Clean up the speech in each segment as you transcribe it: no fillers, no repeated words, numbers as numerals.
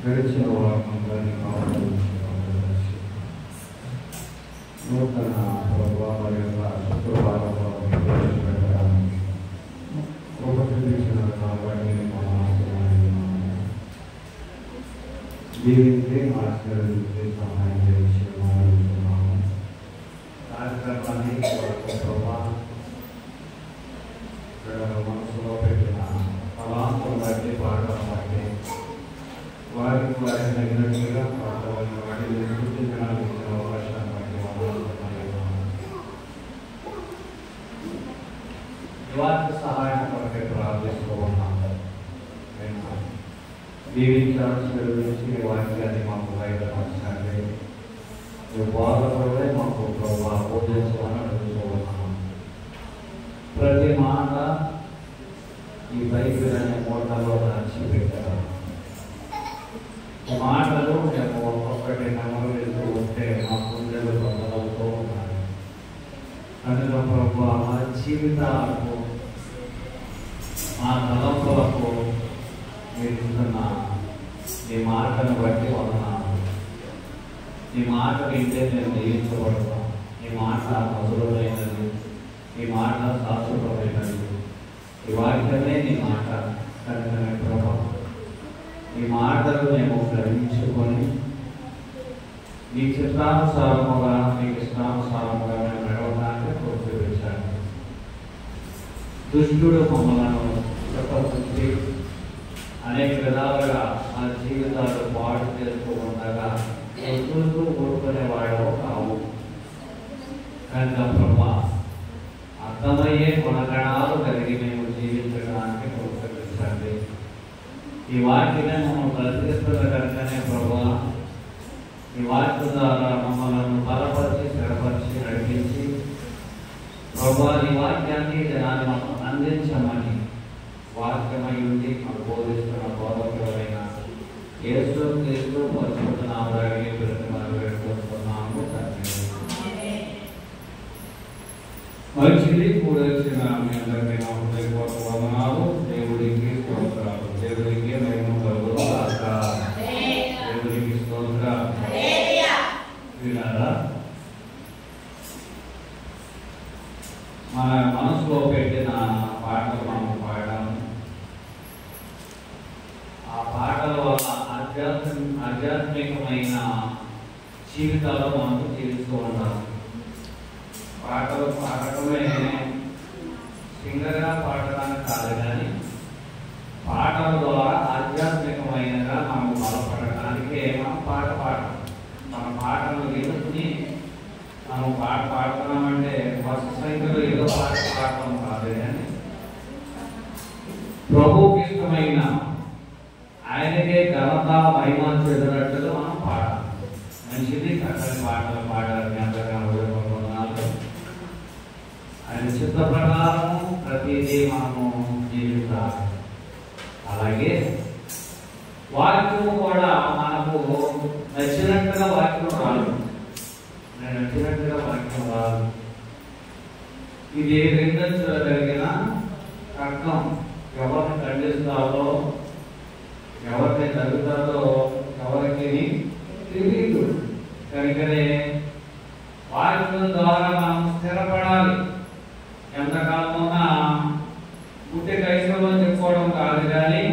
గడిచిన వారంలోని నూతన ప్రభావం యొక్క శుక్రవారంలో ప్రవేశపెట్టడానికి ఉపకరించిన కాబట్టి దీనికి ఆశీర్వదించి సహాయం చేసి మాట్లాడుతున్నాము. కార్యక్రమాన్ని ప్రభావం మనసులో పెట్టిన తలాంతం బట్టి పాడడం బట్టి వారికి తగినట్టుగా పాడవలసిన వాటిని గుర్తించడానికి ఇచ్చిన అవకాశాన్ని బట్టి నివారణ సహాయం కొరకై ప్రార్థిస్తూ ఉన్నాం. దీవించాల్సి వాక్యాన్ని మాకు బయటపరచండి. బాధపడే మాకు బోధించాలని అడుగుతూ ఉన్నాం. ప్రతి మాట ఈ బైబిల్ అనే మూటలో రాసి పెట్టారు. మాటలు మేము ఒక్కొక్కటి నమ్మవేస్తూ ఉంటే మా గుండెలు బదలవుతూ ఉన్నాయి. కనుక ప్రభు మా జీవితాలకు మా తలంపులకు మీరు ఇస్తున్న ఈ మాటను బట్టి వదనాలు. ఈ మాట వింటే మేము దీవించబడతాం. ఈ మాట మధురమైనది, ఈ మాట శాశ్వతమైనది, ఈ వాక్యమే నీ మాట. కనుక ప్రభావం ఈ మాటలు మేము గ్రహించుకొని నీ చిత్తానుసారముగా నీకు ఇష్టానుసారముగా మేము నడవడానికి ప్రోత్సహించాలి. దుష్టుడు మమ్మలను ప్రపంచి అనేక విధాలుగా మా జీవితాలు పాడు చేస్తూ ఉండగా ఎదురుతూ ఊరుకునేవాడు కావు. కనుక ప్రభా అర్థమయ్యే గుణగణాలు కలిగి మేము జీవించడానికి ప్రోత్సహించండి. ఈ వాక్యమే మమ్మల్ని ప్రతిష్ఠితుల కనుకనే ప్రభా ఈ వాక్య ద్వారా మమ్మల్ని బలపరిచి స్థిరపరిచి నడిపించి ప్రభా ఈ వాక్యాన్ని జనాన్ని మాకు అందించమని వాక్యమై ఉండి మాకు బోధిస్తున్న బోధకులైన యేసు క్రీస్తు పరిశుద్ధ నామములో ప్రతి మనం వేడుకుంటున్నాము తండ్రి. మంచిది కూడొచ్చిన మీ అందరికీ నా హృదయపూర్వక వందనాలు. దేవుడికి స్తోత్రాలు. దేవుడికి మహిమ కలుగును గాక. దేవుడికి స్తోత్రం. వినారా? మన మనసులో పెట్టిన పాటలు మనం పాడాము. ఆ పాటల వల్ల ఆధ్యాత్మికమైన జీవితాలు మనకు జీవిస్తూ ఉండాలి. పాటలు పాడటమే సింగర్గా పాడడానికి కాదు, కానీ పాటల ద్వారా ఆధ్యాత్మికమైనగా మనం బలపడటానికే మనం పాట పాడాలి. మన పాటలు ఎదుర్కొని మనం పాట పాడుతున్నామంటే ఫస్ట్ సంఖ్యలో ఏదో పాట పాడటం కాదు, కానీ ప్రభువుకి ఇష్టమైన ఆయనకే ఘనత మహిమ చెందినట్టుగా మనం పాడాలి. మంచిది, చక్కని పాటలు పాడాలి. అందరికీ అనుభవం ఆయన చిత్త ప్రకారం ప్రతిదీ మనము జీవించాలి. అలాగే వాక్యం కూడా మనకు నచ్చినట్టుగా వాక్యం రాదు. నచ్చినట్టుగా వాక్యం రాదు. ఇది రెండించగలిగిన అర్థం ఎవరిని ఖండిస్తారో ఎవరిని తగ్గుతారో ఎవరికి తెలియదు. కనుకనే వాక్యం ద్వారా మనం స్థిరపడాలి. ఎంతకాలమున్నా పుట్టి క్రైస్తవం చెప్పుకోవడం కాదు, కానీ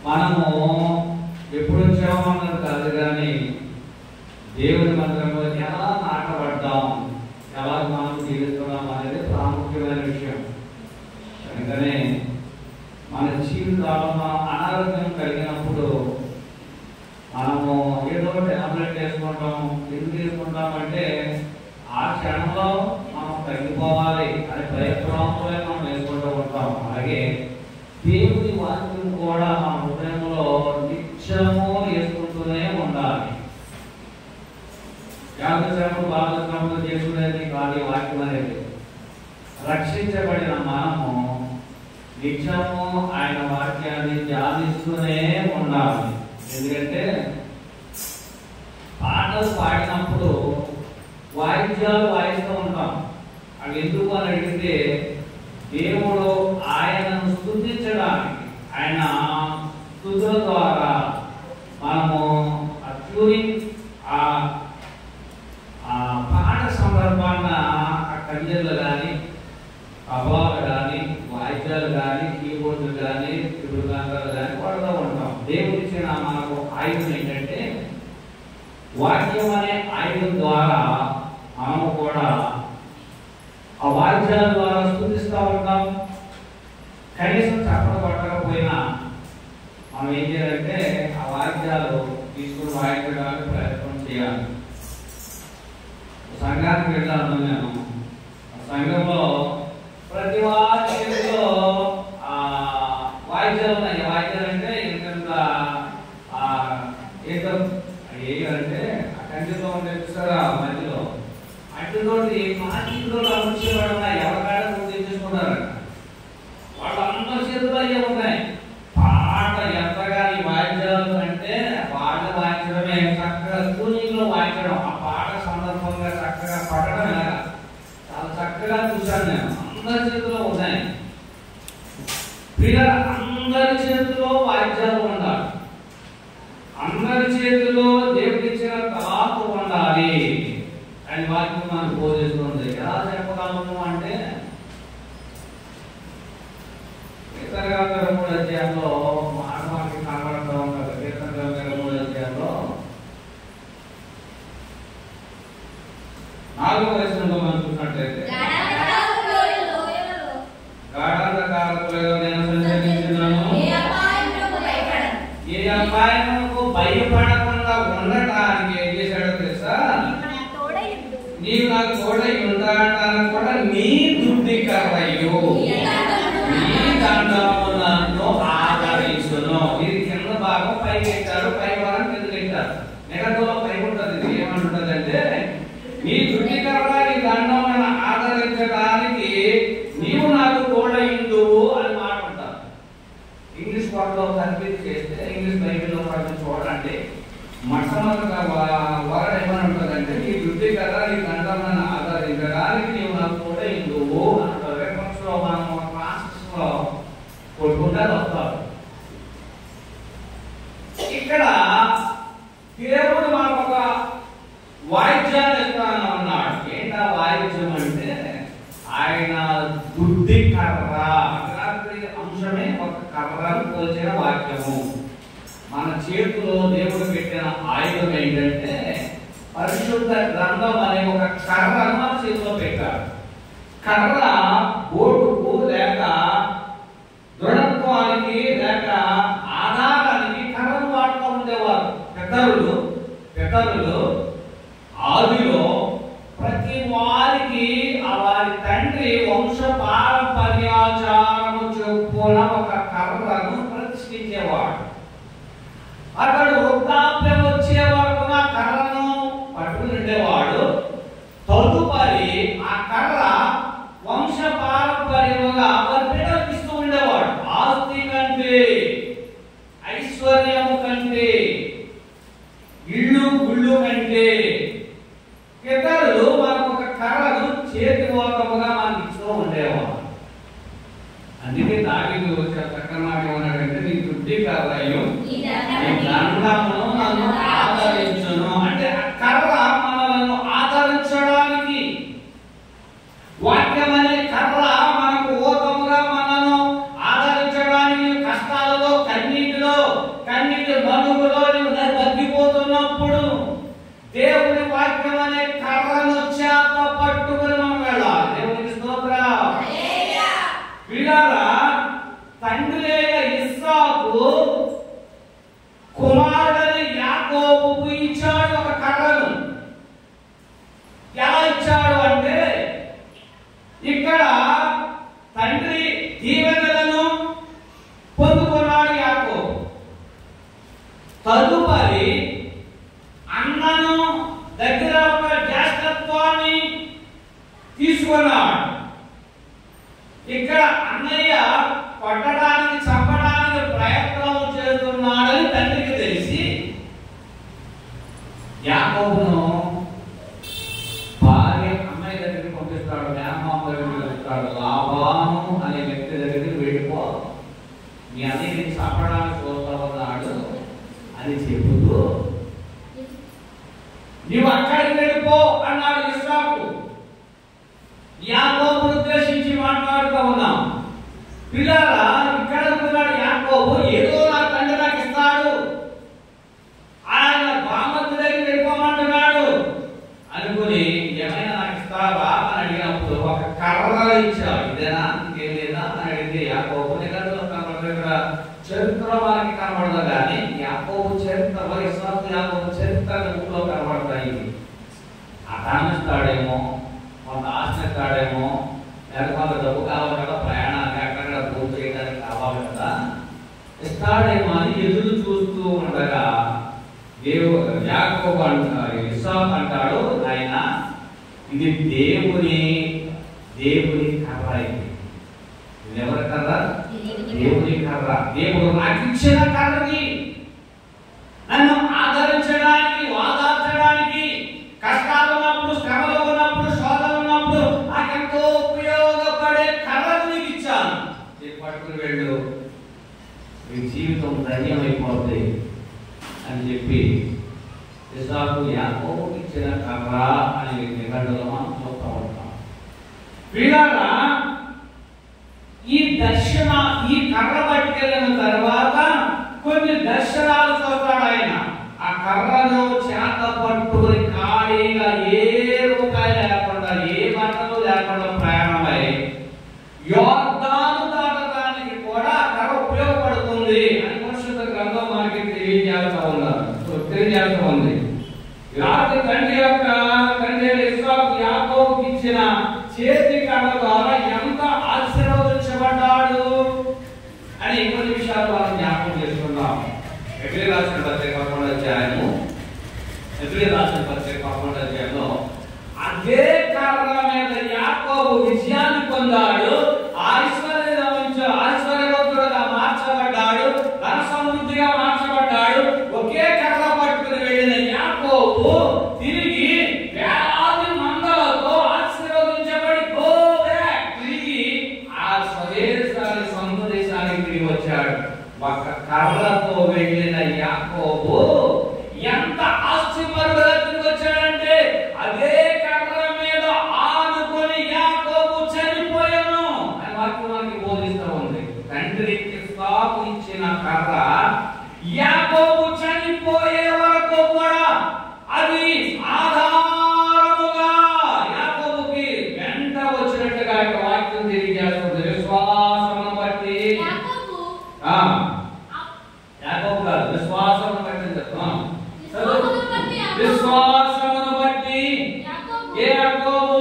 మనము ఎప్పుడు వచ్చామన్నది కాదు, కానీ దేవుని మందిరంలో ఎలా నాటబడ్డాం, ఎలా మనం జీవిస్తున్నాం అనేది ప్రాముఖ్యమైన విషయం. కనుకనే మన జీవితాల్లో అనారోగ్యం కలిగినప్పుడు మనము ఏదో టాబ్లెట్ వేసుకుంటాం. ఎందుకు వేసుకుంటామంటే ఆ క్షణంలో మనం తగ్గిపోవాలి అనే ప్రయత్నంలో మనం వేసుకుంటూ ఉంటాం. అలాగే దేవుని వాక్యం కూడా మన హృదయంలో నిత్యము వేసుకుంటూనే ఉండాలి. యాగశ్రమం బాధశ్రమం చేసుకునేది కాదు వాక్యం అనేది. రక్షించబడిన మనము నిత్యము ఆయన వాక్యాన్ని ధ్యానిస్తూనే ఉండాలి. ఎందుకంటే పాటలు పాడినప్పుడు వాయిద్యాలు వాయిస్తూ ఉంటాం. అవి ఎందుకు అని అడిగితే దేవుడు ఆయనను స్తుతించడానికి, ఆయన స్తుతుల ద్వారా మనము ఆ ట్యూనింగ్ ఆ పాట సందర్భాన్న ఆ కంజర్లు కానీ అభావాలు కానీ వాయిద్యాలు కానీ కీబోర్డులు కానీ త్రిపురాంగాలు కానీ వాడుతూ ఉంటాం. దేవుడు ఇచ్చిన మనకు ఆయుధం ఏంటంటే వాక్యం అనే ఆయుధం ద్వారా మనము కూడా ఆ వాయిద్యాల ద్వారా స్తుతిస్తూ ఉంటాం. కనీసం చప్పట కొట్టకపోయినా మనం ఏం చేయాలంటే ఆ వాయిద్యాలు తీసుకుని వాయించడానికి ప్రయత్నం చేయాలి. సంఘానికి వెళ్ళాను నేను. సంఘంలో ప్రతి వారి చేతిలో వాయిద్యాలు ఉన్నాయి. వాయిద్యాలు అంటే ఇంత ఏంటంటే ఆ కంటిలో ఉండే చూసారా మధ్యలో అటుతోటి మాటితో అమర్చేవాడు ఉన్నాయి. ఎవరికాడ తీసుకున్నారు వాళ్ళందరి చేతులు అయ్యే ఉన్నాయి. పాట ఎంతగా ఈ వాయిద్యాలు అంటే పాట వాయించడమే చక్కగా ట్యూనింగ్ లో వాయించడం, ఆ పాట సందర్భంగా చక్కగా పడడం ఎలాగా చాలా చక్కగా చూశాను నేను. అందరి చేతిలో ఉన్నాయి. అందరి చేతిలో వాయిద్యాలు ఉండాలి. అందరి చేతిలో దేవుడిచ్చిన తలాంతు ఉండాలి అని వాక్యం మనకు బోధిస్తుంది. ఎలా చెప్పగలము అంటే కీర్తన 3 అధ్యాయంలో మానవానికి కనబడుతూ ఉంటారు. కీర్తన 3 అధ్యాయంలో 4వ వచనంలో మనం చూసినట్లయితే ఏ అపాయమునకు భయపడకుండా ఉండటానికి ఏం చేశాడో తెలుసా? నీవు నాకు తోడై ఉండటానికి కూడా నీ దుడ్డి కర్రయు నీ దండము నన్ను ఆదరించును. ఇది కింద భాగం పైకి ఎక్కారు, పై భాగం కిందకి ఎక్కారు. నెగటివ్ పైకి ఉంటుంది. ఇది ఏమంటుంది అంటే నీ దుడ్డి కర్ర నీ దండం నన్ను ఆదరించడానికి నీవు నాకు తోడైందువు అని మాట ఉంటారు. ఇంగ్లీష్ వాటిలో కన్ఫ్యూజ్ చేస్తే ఇంగ్లీష్ బైబిల్లో కూడా చూడండి. మొట్టమొదటిగా వర్డ్ ఏమని ఉంటుందంటే నీ దుడ్డి కదా నీ దండాలను ఆదరించడానికి నీవు నాకు కూడా ఇందువు అంటారు. రెఫరెన్స్లో మనం క్లాసెస్లో కొట్టుకుంటే వస్తారు. ఇక్కడ దేవుడు మనకు ఒక వాయిద్యాన్ని ఇస్తాను అన్నాడు. ఏంటా వాయిద్యం అంటే ఆయన దుడ్డి కర్ర. అంశమే ఒక కర్రను పోల్చిన వాక్యము. మన చేతిలో దేవుడు పెట్టిన ఆయుధం ఏంటంటే పరిశుద్ధ గ్రంథం అనే ఒక కర్రను మన చేతిలో పెట్టారు. కర్ర బోటుకు లేక దృఢత్వానికి లేక ఆధారానికి కర్రను వాడుతూ ఉండేవారు పెద్దలు ఆదిలో ప్రతి వారికి వారి తండ్రి వంశ పారంపర్యాచారము చొప్పున ఒక కర్రను ప్రతిష్ఠించేవాడు. అతడు వృద్ధాప్యం వచ్చే వరకు ఆ కర్రను పట్టుకుని ఉండేవాడు. తదుపరి ఆ కర్ర వంశ పారంపర్యంగా వారి పిల్లలకు ఇస్తూ ఉండేవాడు. ఆస్తి కంటే ఐశ్వర్యము కంటే ఇళ్ళు కంటే ఇతరులు మనకు ఒక కర్రను చేతిమూలముగా మనకి ఇస్తూ ఉండేవాడు. అందుకే దావీదు చక్కని మాట ఏమన్నాడంటే నీ దుడ్డి కర్రయు నీ దండమును నన్ను ఆదరించును. అంటే ఆ కర్ర మనలను ఆదరించడానికి, వాక్యం అనే కర్ర మనకు ఓతముగా మనను ఆదరించడానికి, కష్టాలలో కన్నీటి మనుగులో తగ్గిపోతున్నప్పుడు దేవుని వాక్యం అనే కర్రను చేత పట్టుకుని మనం వెళ్ళాలి. దేవునికి స్తోత్రం. వీళ్ళారా తండ్రి అయిన ఇస్సాకు కుమారుడైన యాకోబుకు ఇచ్చాడు ఒక కర్రను. ఎలా ఇచ్చాడు అంటే ఇక్కడ తండ్రి దీవెనలను పొందుకున్నాడు యాకోబు. తదుపరి అన్నను దగ్గర ఒక జ్యేష్ఠత్వాన్ని తీసుకున్నాడు. ఇక్కడ అన్నయ్య కొట్టడానికి చంపడానికి ప్రయత్నం చేస్తున్నాడని తండ్రికి తెలిసి యాకోబును భార్య అమ్మాయి దగ్గరికి పంపిస్తాడు. మేనమామ దగ్గరికి వెళ్తాడు. లాబాను అనే వ్యక్తి దగ్గరికి వెళ్ళిపో, మీ అన్నయ్యని చంపడానికి చూస్తా అని చెబుతూ నీవు అక్కడికి వెళ్ళిపో అన్నాడు ఇస్సాకు. యాకోబును ఉద్దేశించి మాట్లాడుతూ ఉన్నాం. పిల్లరా, ఇక్కడ ఉన్నాడు యాకోబు, ఏదో నా తండ్రి నాకు ఇస్తాడు, ఆయన బామత్తు దగ్గరికి వెళ్ళిపోమంటున్నాడు అనుకుని ఏమైనా నాకు ఇస్తావా అని అడిగినప్పుడు ఒక కర్ర ఇచ్చావు. ఇదేనా, ఇంకేం లేదా అని అడిగితే యాకోబు నిఘంటువులో కనబడదు, చరిత్ర వారికి కనబడదు, కానీ యాకోబు చరిత్రలో ఇస్సాకు యాకోబు చరిత్ర ఊళ్ళో కనబడతాయి. అటామిస్తాడేమో, కొంత ఆశిస్తాడేమో, లేకపోతే డబ్బు కావాలి కదా, ప్రయాణానికి అక్కడ పూర్తి చేయడానికి కావాలి కదా, ఇస్తాడేమో అని ఎదురు చూస్తూ ఉండగా యాకోబు అంటాడు, ఇస్సాకు అంటాడు, ఆయన ఇది దేవుని కర్ర. ఇది ఎవరి కర్ర? దేవుని కర్ర. దేవుడు నాకు ఇచ్చిన కర్రని నన్ను ఆదరించడానికి, వాదార్చడానికి, కష్టాలు ఉన్నప్పుడు, శ్రమలు ఉన్నప్పుడు, శోధనలు ఉన్నప్పుడు నాకెంతో ఉపయోగపడే కర్రను నీకు ఇచ్చాను, పట్టుకుని వెళ్ళు, నీ జీవితం ధన్యమైపోతుంది అని చెప్పి ఇస్సాకు యాకోబుకి ఇచ్చిన కర్ర అని నిఘంటువులో మనం చూస్తూ ఉంటాం. పిల్లరా, ఈ కర్ర పట్టుకెళ్ళిన తర్వాత కొన్ని దర్శనాలు చూస్తాడు ఆయన. ఆ కర్రను చేత పట్టుకుని ఖాళీగా ఏ రూపాయి లేకుండా, ఏ బట్టలు లేకుండా ప్రయాణమై యోర్దాను దాటడానికి కూడా కర్ర ఉపయోగపడుతుంది అని పరిశుద్ధ గ్రంథం మనకి తెలియజేస్తూ ఉంది. రాత్రి తండ్రి ఇస్సాకు యాకోబుకి ఇచ్చిన చేతి కర్ర ద్వారా ఎంత ఆశీర్వదించబడ్డాడు అని కొన్ని విషయాలు మనం జ్ఞాపకం చేసుకుందాం. ఎబ్రీ రాసిన పత్రిక 11వ అధ్యాయంలో అదే కర్ర మీద యాకోబు విజయాన్ని పొందాడు, ఐశ్వర్యవంతుడుగా మార్చబడ్డాడు, ధన సమృద్ధిగా మార్చబడ్డాడు. ఒకే కర్ర పట్టుకుని వెళ్ళిన యాకోబు తిరిగి వేలాది మందలతో ఆశీర్వదించబడి తిరిగి ఆ సొంత దేశానికి తిరిగి వచ్చాడు. ఒక కర్రతో వెళ్ళిన యాకోబు ఎంత ఆశ్చర్యపరుడుగా తిరిగి వచ్చాడంటే, అదే కర్ర మీద ఆనుకొని యాకోబు చనిపోయాను అని వాక్యానికి బోధిస్తూ ఉంది. తండ్రి ఇస్సాకు ఇచ్చిన కర్ర యాకోబు చనిపోయే వరకు కూడా అది ఆధారముగా యాకోబుకి వెంట వచ్చినట్టుగా వాక్యం తెలియజేస్తుంది. విశ్వాసమును బట్టి యాకోబు కాదు, విశ్వాసమును బట్టి చెప్తాం. విశ్వాసమును బట్టి యాకోబు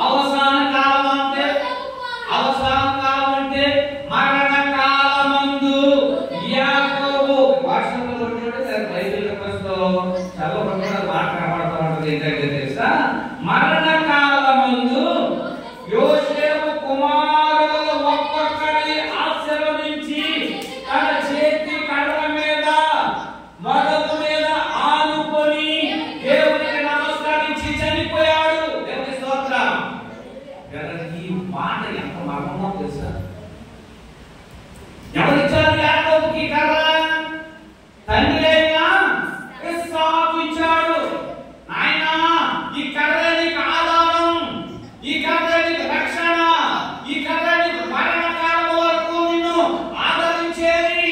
అవసాన కాలం అంటే మరణ కాలమందు యాకోబు భాషలో బైబిల్ చాలా మాట కనబడుతూ ఉంటుంది. ఏంటంటే తెలుసా, మరణ కాలమందు యోసేపు కుమారుల ఒక్కొక్కరిని ఆశీర్వదించి తన చేతి కర్ర మీద మొదలు మీద ఆనుకొని దేవునికి నమస్కరించి చనిపోయాడు. దేవుని స్తోత్రం. ఈ మాట ఎంత మర్మమో తెలుసా? ఎవరిచ్చారు యాకోబుకి కర్ర? తండ్రి అయినా ఇస్సాకు ఇచ్చాడు. నాయనా, ఈ కర్ర నీకు ఆధారం, ఈ కర్ర నీకు రక్షణ, ఈ కర్ర నీకు మరణకాలం వరకు నిన్ను ఆదరించేది,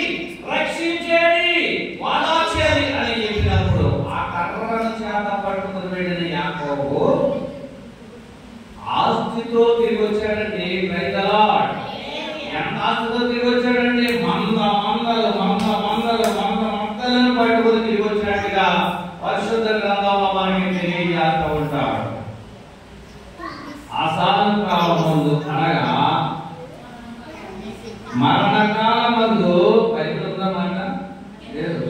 రక్షించేది, వాదార్చేది అని చెప్పినప్పుడు ఆ కర్రను చేత పట్టుకుని వెళ్ళిన యాకోబు ఆస్తితో తిరిగి వచ్చాడండి. Praise the lord. ఎంత ఆస్తితో తిరిగి వచ్చాడండి? మందలను పట్టుకుని తిరిగి వచ్చినట్టుగా పరిశుద్ధ గ్రంథంలో మనకి తెలియజేస్తూ ఉంటాడు. ఆసాన కాలం ముందు అనగా మరణకాలమందు బైబిల్ ఉందన్నమాట లేదు,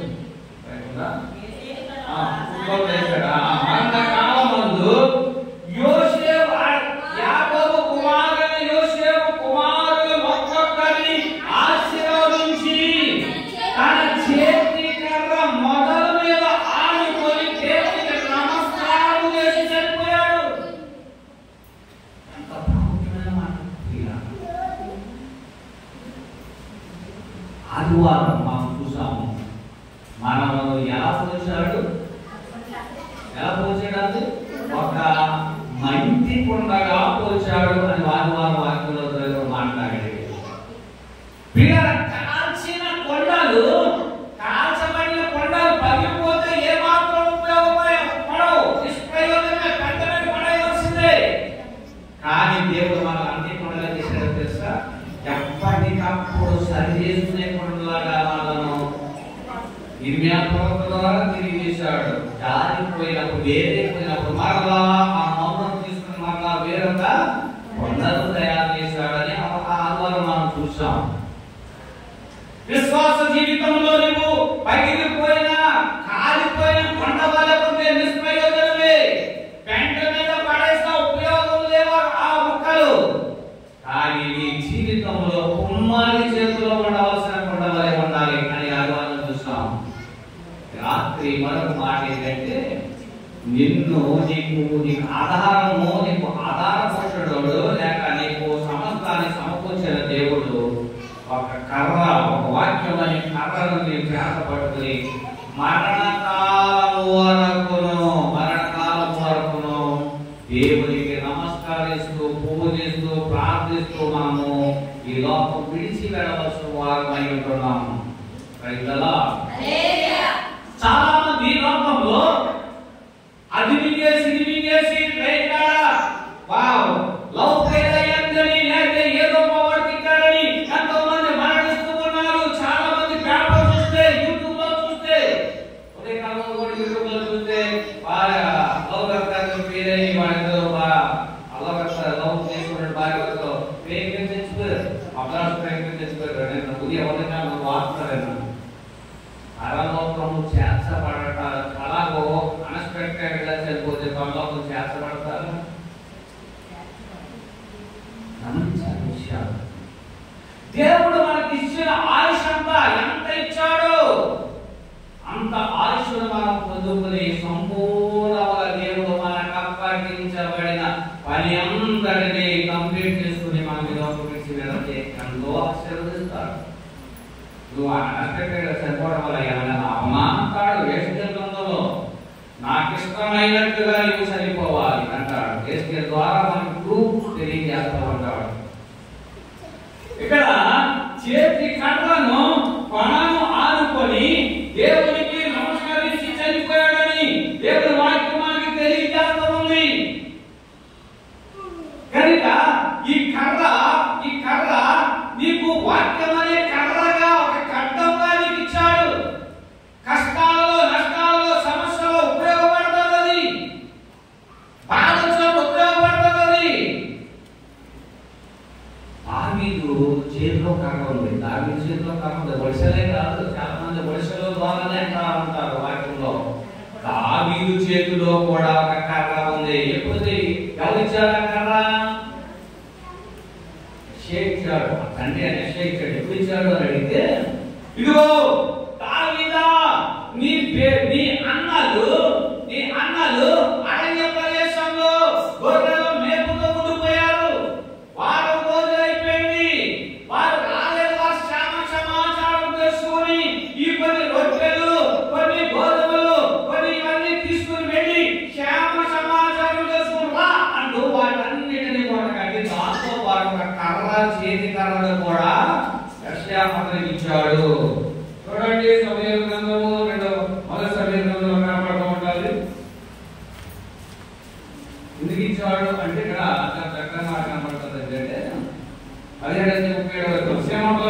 మరణకాలమందు యోసేపు యాకోబు కుమారుని యోసేపు కుమారులు ఒక్కొక్కరిని ఆశీర్వదించి తన చేతి కర్ర మొదలు మీద ఆనుకొని దేవునికి నమస్కారం చేసి చనిపోయాడు. ఎంత ప్రాముఖ్యమైన మాట. ఆదివారం మనం చూసాము మనము ఎలా పోల్చాడు? ఎలా పోల్చాడు? ఒక మంటి కొండగా పోల్చాడు అని వారి వాక్యంలో మాట్లాడాడు. కాల్చిన కొండలు, కాల్చబడిన కొండలు పగిలిపోతే ఏమాత్రం ఉపయోగపడవు, నిష్ప్రయోజనంగా కంటమని పడేయవలసిందే. కానీ దేవుడు మనకు అన్ని కొండలు చేశాడో తెలుసా? ఎప్పటికప్పుడు సరి చేసుకునే కొండలాగా మనను ఇర్మియా ప్రవక్త ద్వారా తెలియజేశాడు. జారిపోయినప్పుడు, వేరైపోయినప్పుడు మరలా ఆ మౌనం తీసుకుని మరలా వేరొక కొండలు తయారు చేశాడని ఆధారం మనం చూసాం. విశ్వాస జీవితంలో నువ్వు పగిలిపోయిన, కాలిపోయిన కొండ వలె ఉంటే నిష్ప్రయోజనమే. పెంట మీద పడేసిన ఉపయోగం లేవు ఆ ముక్కలు. కానీ నీ జీవితంలో కుమ్మారి చేతిలో ఉండవలసిన కొండ వలె ఉండాలి అని ఆహ్వానం చూసాం. రాత్రి మరొక మాట ఏంటంటే, నీకు ఆధారము, నీకు ఆధార పోషకుడు లేక నీకు సమస్తాన్ని సమకూర్చిన దేవుడు ఒక కర్ర, ఒక వాక్యం అనే కర్రను నీకు చేత పట్టుకుని మరణకాలం వరకును దేవునికి నమస్కరిస్తూ, పూజిస్తూ, ప్రార్థిస్తూ మనము ఈ లోకం విడిచి వెళ్ళవలసిన వారమై ఉంటున్నాము. చాలా మంది ఈ లోకంలో అది మింగేసి ఇది మింగేసి లవ్ ఫెయిల్ అయ్యిందని లేకపోతే ఏదో పోగొట్టుకారని ఎంతో మంది మరణిస్తూ ఉన్నారు. చాలా మంది పేపర్ చూస్తే, యూట్యూబ్ లో చూస్తే, ఒకే కాలంలో కూడా యూట్యూబ్ లో చూస్తే లవ్ కర్తలు పేరై వాడితో లవ్ చేసుకున్న భార్యతో ప్రేమించి చచ్చిపోయారు. అబ్రాస్ ప్రేమించి చచ్చిపోయారు. నేను ఉదయం ఎవరికైనా నాకు వాడుతారేనా పరలోకము చేర్చబడట అలాగో అన్ఎక్స్పెక్టెడ్ గా చనిపోతే పరలోకం చేర్చబడతారు. దేవుడు మనకి ఇచ్చిన ఆయుష్ అంతా ఎంత ఇచ్చాడు అంత ఆయుష్ను మనం పొందుకుని సంపూర్ణంగా దేవుడు మనకు అప్పగించబడిన పని అంతటిని కంప్లీట్ చేసుకుని మన మీద ఎంతో ఆశీర్వదిస్తాడు. నువ్వు అన్ఎక్స్పెక్టెడ్ గా చనిపోవడం వల్ల ఏమైనా అవమానతాడు. యేసుక్రీస్తు గ్రంథంలో నాకు ఇష్టమైనట్టుగా నువ్వు చనిపోవాలి అంటాడు. యేసుక్రీస్తు ద్వారా మనకు ప్రూఫ్ తెలియజేస్తూ ఉంటాడు. ఇక్కడ చేతి కర్రను కొనను ఆనుకొని దేవునికి నమస్కరించి చనిపోయాడని దేవుని వాక్యం మనకి తెలియజేస్తూ ఉంది. కనుక ఈ కర్ర నీకు వాక్యం అనే కర్రగా, ఒక ఖడ్గంగా నీకు ఇచ్చాడు. కష్టాలలో, నష్టాలలో, సమస్యలో ఉపయోగపడుతుంది. బాధలో ఉపయోగపడుతుంది. దావీదు చేతిలో కర్ర ఉంది. దావీదు చేతిలో కర్ర ఉంది. వడిసెలే కాదు, చాలా మంది వడిసెల ద్వారానే అంటారు వాక్యంలో. దావీదు చేతిలో కూడా ఒక కర్ర ఉంది. ఎప్పుడు ఎవరిచ్చారు ఆ కర్ర? ఇచ్చాడు. తండ్రి అని ఇచ్చాడు. ఎప్పుడు ఇచ్చాడు అని అడిగితే, ఇదిగో దావీదా, నీ అన్నలు అరణ్య ప్రదేశంలో గొర్రెల మేపుతో ఉండిపోయారు. వారు రోజులు అయిపోయింది. వారు రాలేదు. వారు సమాచారం తెలుసుకొని ఈ కొన్ని రొట్టెలు, కొన్ని గోధుమలు, కొన్ని ఇవన్నీ తీసుకుని వెళ్ళి క్షేమ సమాచారం తెలుసుకుని రా అంటూ వాటన్నిటిని కూడా కట్టి దాంతో వారు ఒక కర్ర, చేతి కర్రను కూడా ఇచ్చాడు. చూడండి, సమూయేలు గ్రంథము మొదటి సమూయేలు గ్రంథంలో కనపడుతూ ఉంటుంది. ఎందుకు ఇచ్చాడు అంటే ఇక్కడ చక్కగా కనపడుతుంది. ఏంటంటే 17:37 శ్రీమంతుల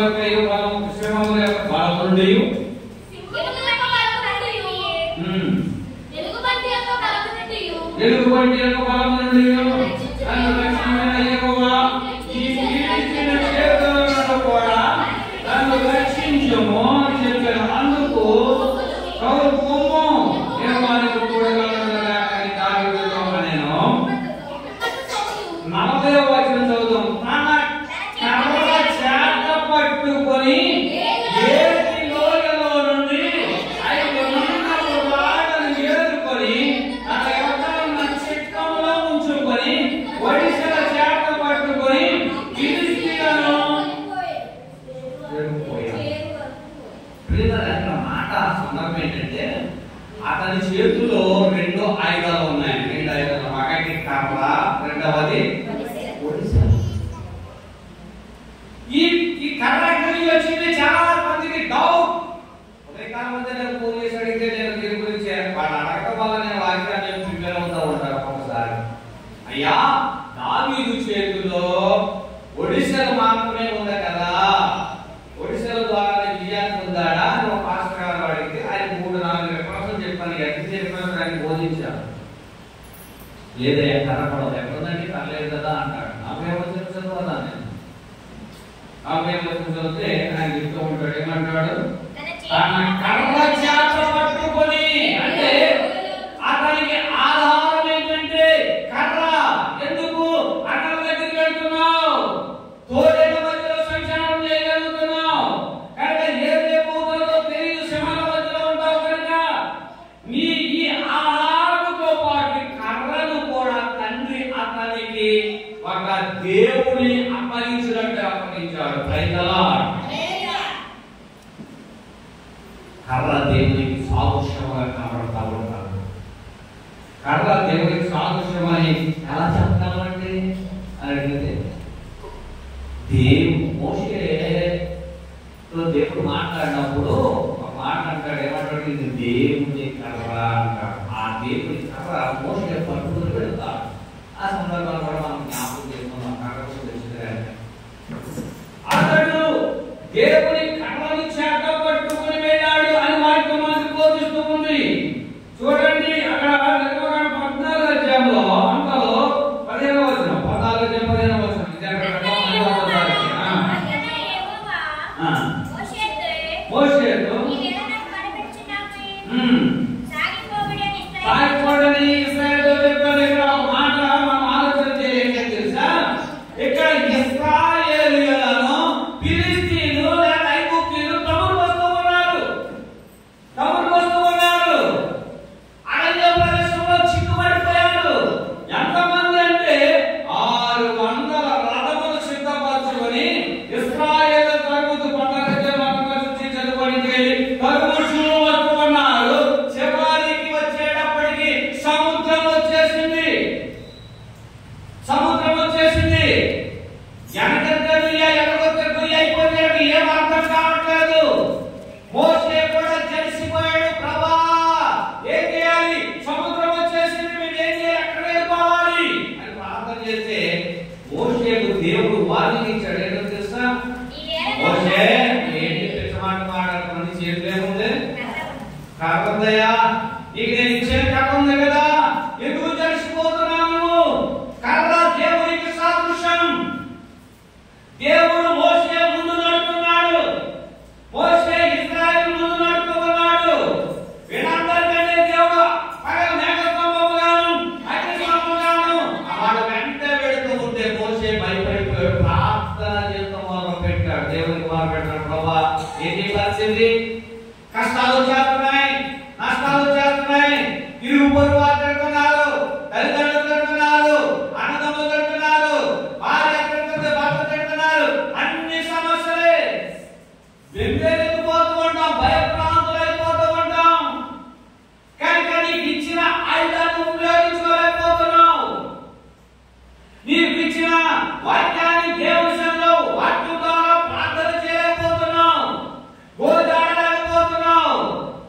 యొక్క బలం నుండి ఎలుగుబంటి యొక్క బలం నుండి నన్ను రక్షించిన యెహోవా ఈ కీర్తిన చేతులను కూడా నన్ను రక్షించుము అని చెప్పాను. అందుకు కౌలు కొమ్ము యెహోవాకు కూడగలనని దావీదుతో అనెను. 40వ వచనం చదువుదాం. తన కర్ర చేత పట్టుకొని ఏటి లోయలో నుండి 5 మంది రాళ్ళను ఏరుకొని తన యొక్కనున్న చిట్టంలో ఉంచుకొని ఒడిసెల చేత పట్టుకొని ఫిలిష్తీయులను మాట సందర్భం అర్థం ఏంటంటే అతని చేతిలో 2 ఆయుధాలు ఉన్నాయి. 2 ఆయుధాలు, ఒకటి కర్ర, రెండవది ఒడిసెలు. ఈ కర్ర గురించి వచ్చింది చాలా మందికి డౌట్. ఉదయకాలం మధ్య నేను ఫోన్ చేసి అడిగితే నేను దీని గురించి వాళ్ళు అడగడం వల్ల నేను వాక్యాన్ని ప్రిపేర్ అవుతూ ఉంటాను. ఒకసారి అయ్యా దావీదు చేతిలో ఒడిసెలు మాత్రమే ఉంది కదా, ఒడిసెల ద్వారా విజయాన్ని పొందాడా అని ఒక పాస్టర్ గారు అడిగితే ఆయన 3-4 రిఫరెన్స్లు చెప్పాను. ఎక్కడ చెప్పినా ఆయన బోధించారు. లేదయ్యా కర్ర పడదు, ఎక్కడుందండి కర్లేదు కదా అంటాడు. నాకేమో చదవాలా నేను, నాకేమో చదివితే ఆయన చెప్తూ ఉంటాడు. ఏమంటాడు? తన కర్ర చేత పట్టుకొని, అంటే అతనికి ఆధారం ఏంటంటే కర్ర. ఎందుకు అతని దగ్గరికి వెళ్తున్నావు? తోడేళ్ల మధ్యలో సంచారం చేయగలుగుతున్నావు కనుక, ఏ రేపుతుందో తెలియదు, సింహాల మధ్యలో ఉంటావు కనుక నీ ఈ ఆహారంతో పాటు కర్రను కూడా తండ్రి అతనికి ఒక దేవుని అప్పగించినట్టు అప్పగించాడు. కర్ర దేవునికి సాదృశ్యంగా కనబడతా ఉంటాడు. కర్ర దేవునికి సాదృశ్యమని ఎలా చెప్పగలమండి అని అడిగితే, దేవుడు మాట్లాడినప్పుడు ఒక మాట అంటాడు. ఏమంటాడు? ఇది దేవుని కర్ర అంటాడు. ఆ దేవుని కర్ర మోషే పట్టుకుని పెడతాడు. ఆ సందర్భాలు కూడా మనం జ్ఞాపకం చేసుకున్నాం. కర్ర అతడు దేవుని కర్రని చేత పట్టుకుని వెళ్ళాడు అని వాక్యం మనకు బోధిస్తూ ఉంది. చూడండి అక్కడ 14వ అధ్యాయంలో అంతలో 15వ వచనం, 14వ అధ్యాయం 15వ వచనం. సాగిపోడని ఇశ్రాయేలు చెప్పారు. ఇక్కడ ఒక మాట మనం ఆలోచన చేయాలి. తెలుసా, ఇక్కడ ఇశ్రాయేలీయులను ఫిలిష్తీయులు లేదా ఐగుప్తీయులు తమరు వస్తూ ఉన్నారు. అరణ్య ప్రదేశంలో చిక్కుబడిపోయారు. ఎంతమంది అంటే 600 రథములు సిద్ధపరచుకొని ఇశ్రాయేలు తరుగుతూ పట్టణానికి చదువుకోవడానికి తరుగుతూ వస్తూ ఉన్నారు. చివరికి వచ్చేటప్పటికి సముద్రం వచ్చేసింది. అయిపోయి ఏం అర్థం కావట్లేదు. మోసే కూడా తెలిసిపోయాడు. ప్రభా ఏం చేయాలి? సముద్రం వచ్చేసింది, మేము ఏం చేయాలి? ఎక్కడ వెళ్ళిపోవాలి అని ప్రార్థన చేస్తే మోసేకు దేవుడు వార్నింగ్ ఇచ్చాడు. ఏంటో తెలుసా? మోసే ఏంటి పిచ్చమాట మాట్లాడుతున్నా, చేతులు ఏముంది? కర్ర ఉందయ్యా, నీకు నేను ఇచ్చే కర్ర ఉంది కదా, ఎందుకు తెలిసిపోతున్నాను? కర్ర దేవునికి సాదృశ్యం. దేవుడు మోసే ముందు నడుపుతున్నాడు. మోసే ఇశ్రాయేలు ముందు నడుపుతున్నాడు. వీళ్ళందరికంటే దేవుడు పగల మేఘస్తంభముగాను అగ్నిస్తంభముగాను వాడు వెంట వెళుతూ ఉంటే మోసే భయపడిపోయాడు. ప్రార్థన చేస్తూ మొదలు పెట్టాడు. దేవునికి మొదలు పెట్టాడు. ప్రభా ఏంటి పరిస్థితి? కష్టాలు చేస్తున్నాయి, నష్టాలు చేస్తున్నాయి, ఇరుగు పొరుగు వారు తిడుతున్నారు, తల్లిదండ్రులు తిడుతున్నారు, అన్నదమ్ములు తిడుతున్నారు, భార్య తిడుతుంది, భర్త తిడుతున్నారు, అన్ని సమస్యలే. వెంబెలెత్తిపోతూ ఉంటాం, భయప్రాంతులైపోతూ ఉంటాం. కనుక నీకు ఇచ్చిన ఆయుధాన్ని ఉపయోగించుకోలేకపోతున్నావు. నీకు ఇచ్చిన వాక్యాన్ని దేవుని సన్నిధిలో వాక్యం ద్వారా ప్రార్థన చేయలేకపోతున్నావు. గోదాడలేకపోతున్నావు.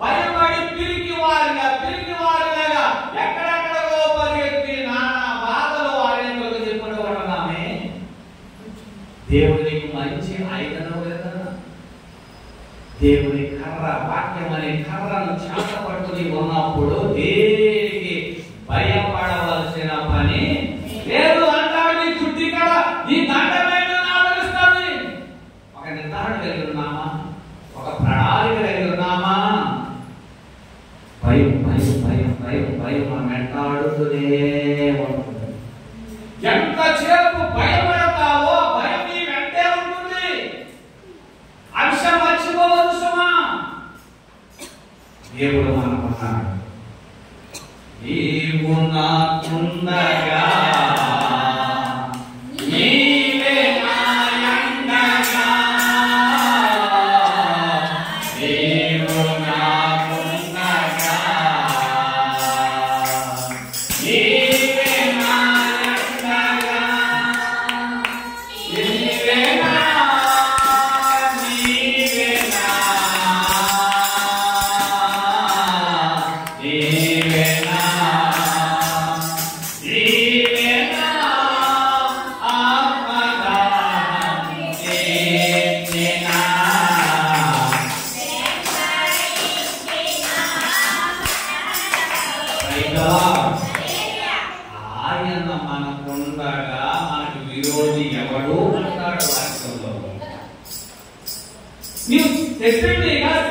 భయపడి పిరికి వారిగా ఎక్కడెక్కడో పరిగెత్తి నానా బాధలు వారేందుకు చెప్పుకుంటూ ఉంటున్నామే. దేవుడు నీకు మంచి ఆయుధం లేదా? దేవుని కర్ర, వాక్యం అనే కర్రను చేత పట్టుకుని ఉన్నప్పుడు దేనికి భయపడవలసిన పని లేదు అంటాడు. నీ చుట్టి కర్ర, నీ దండమైన ఆదరిస్తుంది. ఒక నిర్ధారణ కలిగి ఉన్నామా? ఒక ప్రణాళిక కలిగి ఉన్నామా? భయం మనం వెంటాడుతూనే ఉంటుంది. ఎంతసేపు భయపడతావో భయం నీ వెంటే ఉంటుంది. అంశం మర్చిపోవద్దు సుమా. దేవుడు మనకున్నాడు. నీవు నాకుండగా నీవే నాయండగా, నీవు నాకుండగా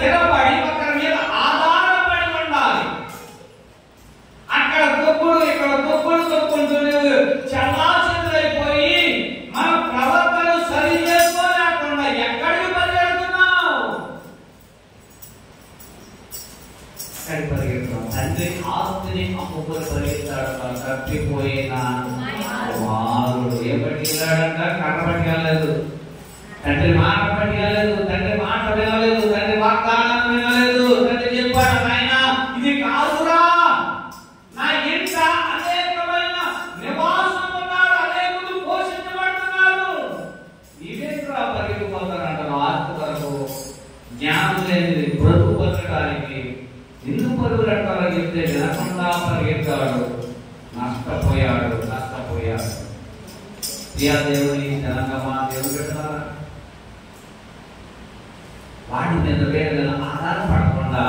స్థిరపడి ఒకరి మీద ఆధారపడి ఉండాలి. అక్కడ తొక్కుడు ఇక్కడ తొక్కుంటూ చల్లాచెదురైపోయి మన ప్రవర్తన సరి చేసుకోలేకుండా ఎక్కడికి పరిగెడుతున్నావు? ఎక్కడికి పరిగెడుతున్నావు? తండ్రి ఆస్తిని అమ్ముకొని పరిగెత్తాడు. తప్పిపోయిన కుమారుడు ఏ బట్టి వెళ్ళాడంట? కర్ర బట్టి వెళ్ళలేదు, తండ్రి మాట బట్టి వెళ్ళలేదు, తండ్రి మాట వినలేదు, తండ్రి వాగ్దానం వినలేదు. తండ్రి చెప్పాడు, నాయనా ఇది కాదురా, నా ఇంట అనేకమైన నివాసం ఉన్నారు, అనేకులు పోషించబడుతున్నారు, ఇవేంట్రా పరిగెత్తిపోతారంట ఆస్తి వరకు? జ్ఞానం లేనిది బ్రతుకు బతకడానికి ఎందుకు పరుగులెట్టాలని చెప్తే వినకుండా పరిగెత్తాడు. నష్టపోయాడు. దేవుని జనగమా దేవుడు పెట్టారా? వాడి మీద వేరే ఆధారపడకుండా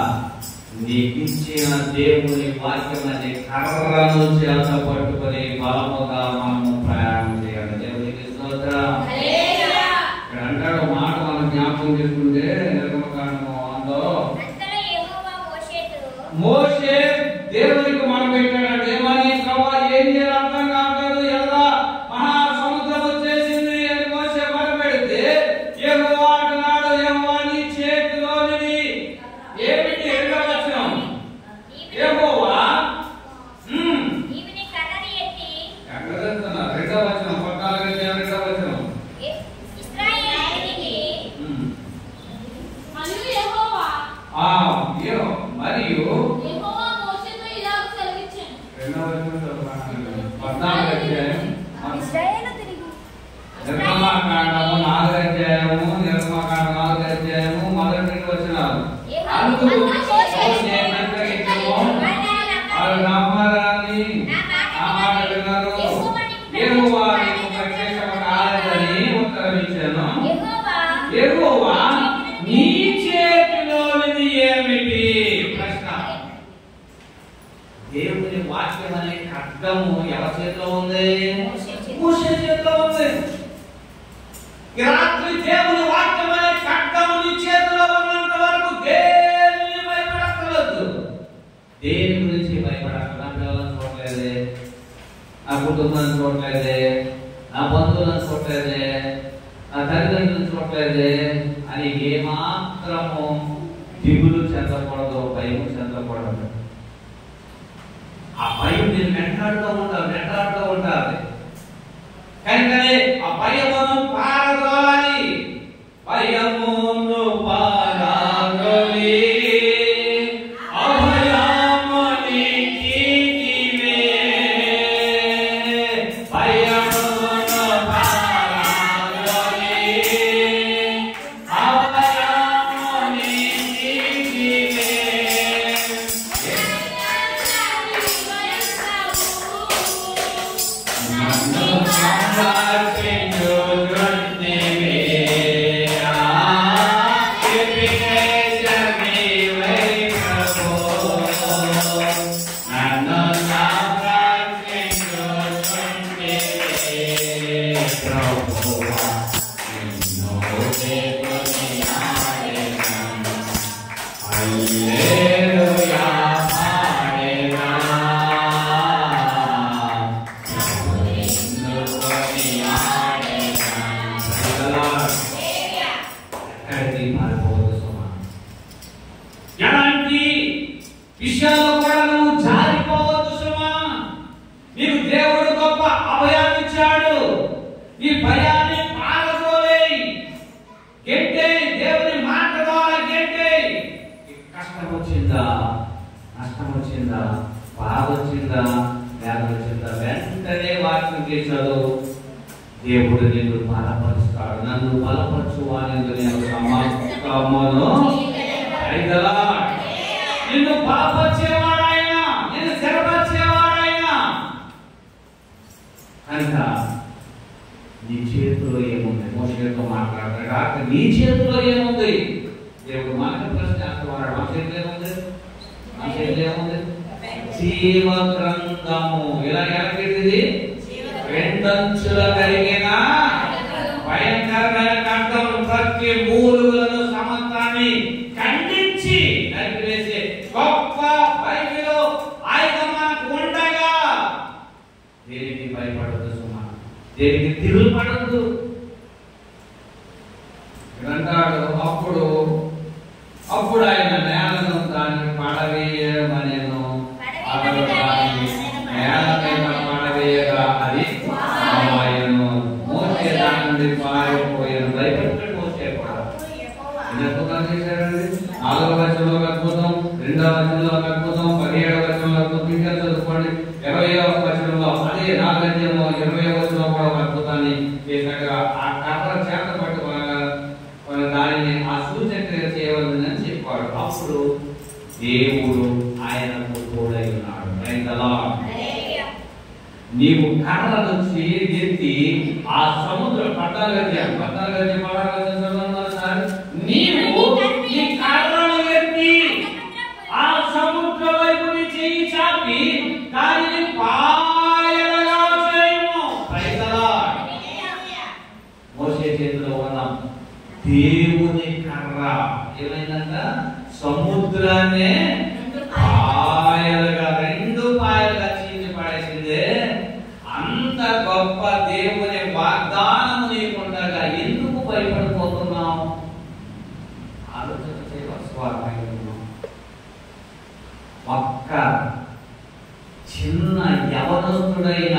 నీకిచ్చిన దేవుని వాక్యం అనే కర్రను చేత పట్టుకొని బలముగా మనము ప్రయాణం చేయాలి. దేవునికి స్తోత్రం. ఇక్కడ అంటాడు మాట మనం జ్ఞాపకం చేసుకుంటే నిర్గమకాండము అందులో మోషే దేవునికి మాట పెట్టాడు. ఏమని? ప్రభువా ఏం చేయాలి అర్థం కావట్లేదు, ఎలా మహాసముద్రం వచ్చేసింది అని మోషే మాట పెడితే యెహోవా అంటున్నాడు, యెహోవా నీ చేతిలోనిది ఏమిటి? రెండవ వచనం, యెహోవా రెండవ వచనం 14 రెండవ వచనం, మరియు నిర్గమకాండము 4వ అధ్యాయము, నిర్గమకాండం 4వ అధ్యాయము మొదటి వచనాలు. అందుకు మోషే మందగించెను, వారు నమ్మరాని ఆ మాట వినరు, యెహోవా నీకు ప్రత్యక్షము కాలేదని ఉత్తరమిచ్చెను. యెహోవా నీ చేతిలోనిది ఏమిటి? ప్రశ్న. దేవుని వాక్యం అనే ఖడ్గము ఎవరి చేతిలో ఉంది? మోషే చేతిలో ఉంది. ఈ రాత్రి దేవుని వాక్యం అనే ఖడ్గము నీ చేతిలో ఉన్నంత వరకు దేనిని భయపడక్కర్లేదు. దేని గురించి భయపడక్కర్లేదు. నా పిల్లలను చూడలేదే, నా కుటుంబాన్ని చూడలేదే, నా బంధువులను చూడలేదే, నా తల్లిదండ్రులను చూడలేదే అని ఏమాత్రము దిగులు చెందకూడదు, భయం చెందకూడదు. ఆ భయం నేను వెంటాడుతూ ఉంటారు. కనుకనే ఆ భయమును పారదోలాలి. భయమును పారదోలి అభయము నీకివే. భయమును పారదోలి అభయము నీకివే. ఎలాంటి విషయాల్లో కూడా నువ్వు జారిపోవద్దు సుమా. నీకు దేవుడు గొప్ప అభయాన్ని ఇచ్చాడు. నీ భయాన్ని పారదోలేయ్, గెంటేయ్, దేవుని మాట ద్వారా గెంటేయ్. కష్టం వచ్చిందా, నష్టం వచ్చిందా, బాధ వచ్చిందా, వ్యాధి వచ్చిందా, వెంటనే వాక్యం చేశాడు. దేవుడు నిన్ను బలపరుస్తాడు. నన్ను బలపరచు అని నేను సమస్తమును నిన్ను బలపరిచేవాడాయన, నిన్ను స్థిరపరిచేవాడాయన. కనుక నీ చేతిలో ఏముంది? మోషేతో మాట్లాడతాడు. నీ చేతిలో ఏముంది? దేవుడు మనకు ప్రశ్న చేస్తున్నాడు. మన చేతిలో ఏముంది? మన చేతిలో ఏముంది? జీవ గ్రంథము. ఇలా ఎలాగేది? రెండంచుల కలిగిన భయంకరమైన ఖడ్గము ప్రతి మూలుగులను సమస్తాన్ని ఖండించి దేనికి తిరుగుపడదు అంటాడు. అప్పుడు ఆయన నేలను దాన్ని పడవేయమనెను. అతడు దాన్ని నేల మీద పడవేయగా అది పాయెను. మోషే దాని నుండి పారిపోయాను. భయపడి మోషే కూడా అద్భుతం చేశాడండి. 4వ వచనంలో అద్భుతం, 2వ వచనంలో అద్భుతం, 17వ వచనంలో అద్భుతం. ఇంకా చదువుకోండి 20వ వచనంలో అదే 4వ అధ్యాయంలో 20వ వచనంలో కూడా అద్భుతాన్ని చేసినట్టుగా ఆ కర్ర చేత పట్టుకున్న దానిని ఆ సూచన చేయవలసిందని చెప్పాడు. అప్పుడు దేవుడు ఆయనకు తోడై ఉన్నాడు. నీవు కర్రను ఎత్తి ఆ సముద్ర నీవు ఈ కర్రను ఎత్తి ఆ సముద్ర వైపు చెయ్యి చాపి దానిని పాయలుగా చేయము. మోషే చేతిలో ఉన్న దేవుని కర్ర ఏమైందంట? సముద్రాన్ని పాయలుగా 2 పాయలుగా చీల్చి పడేసిందే. అంత గొప్ప దేవుని వాగ్దానం నీకుండగా ఎందుకు భయపడిపోతున్నావు? ఆలోచన చేయవలసిన ఒక్క చిన్న యవనస్తుడైన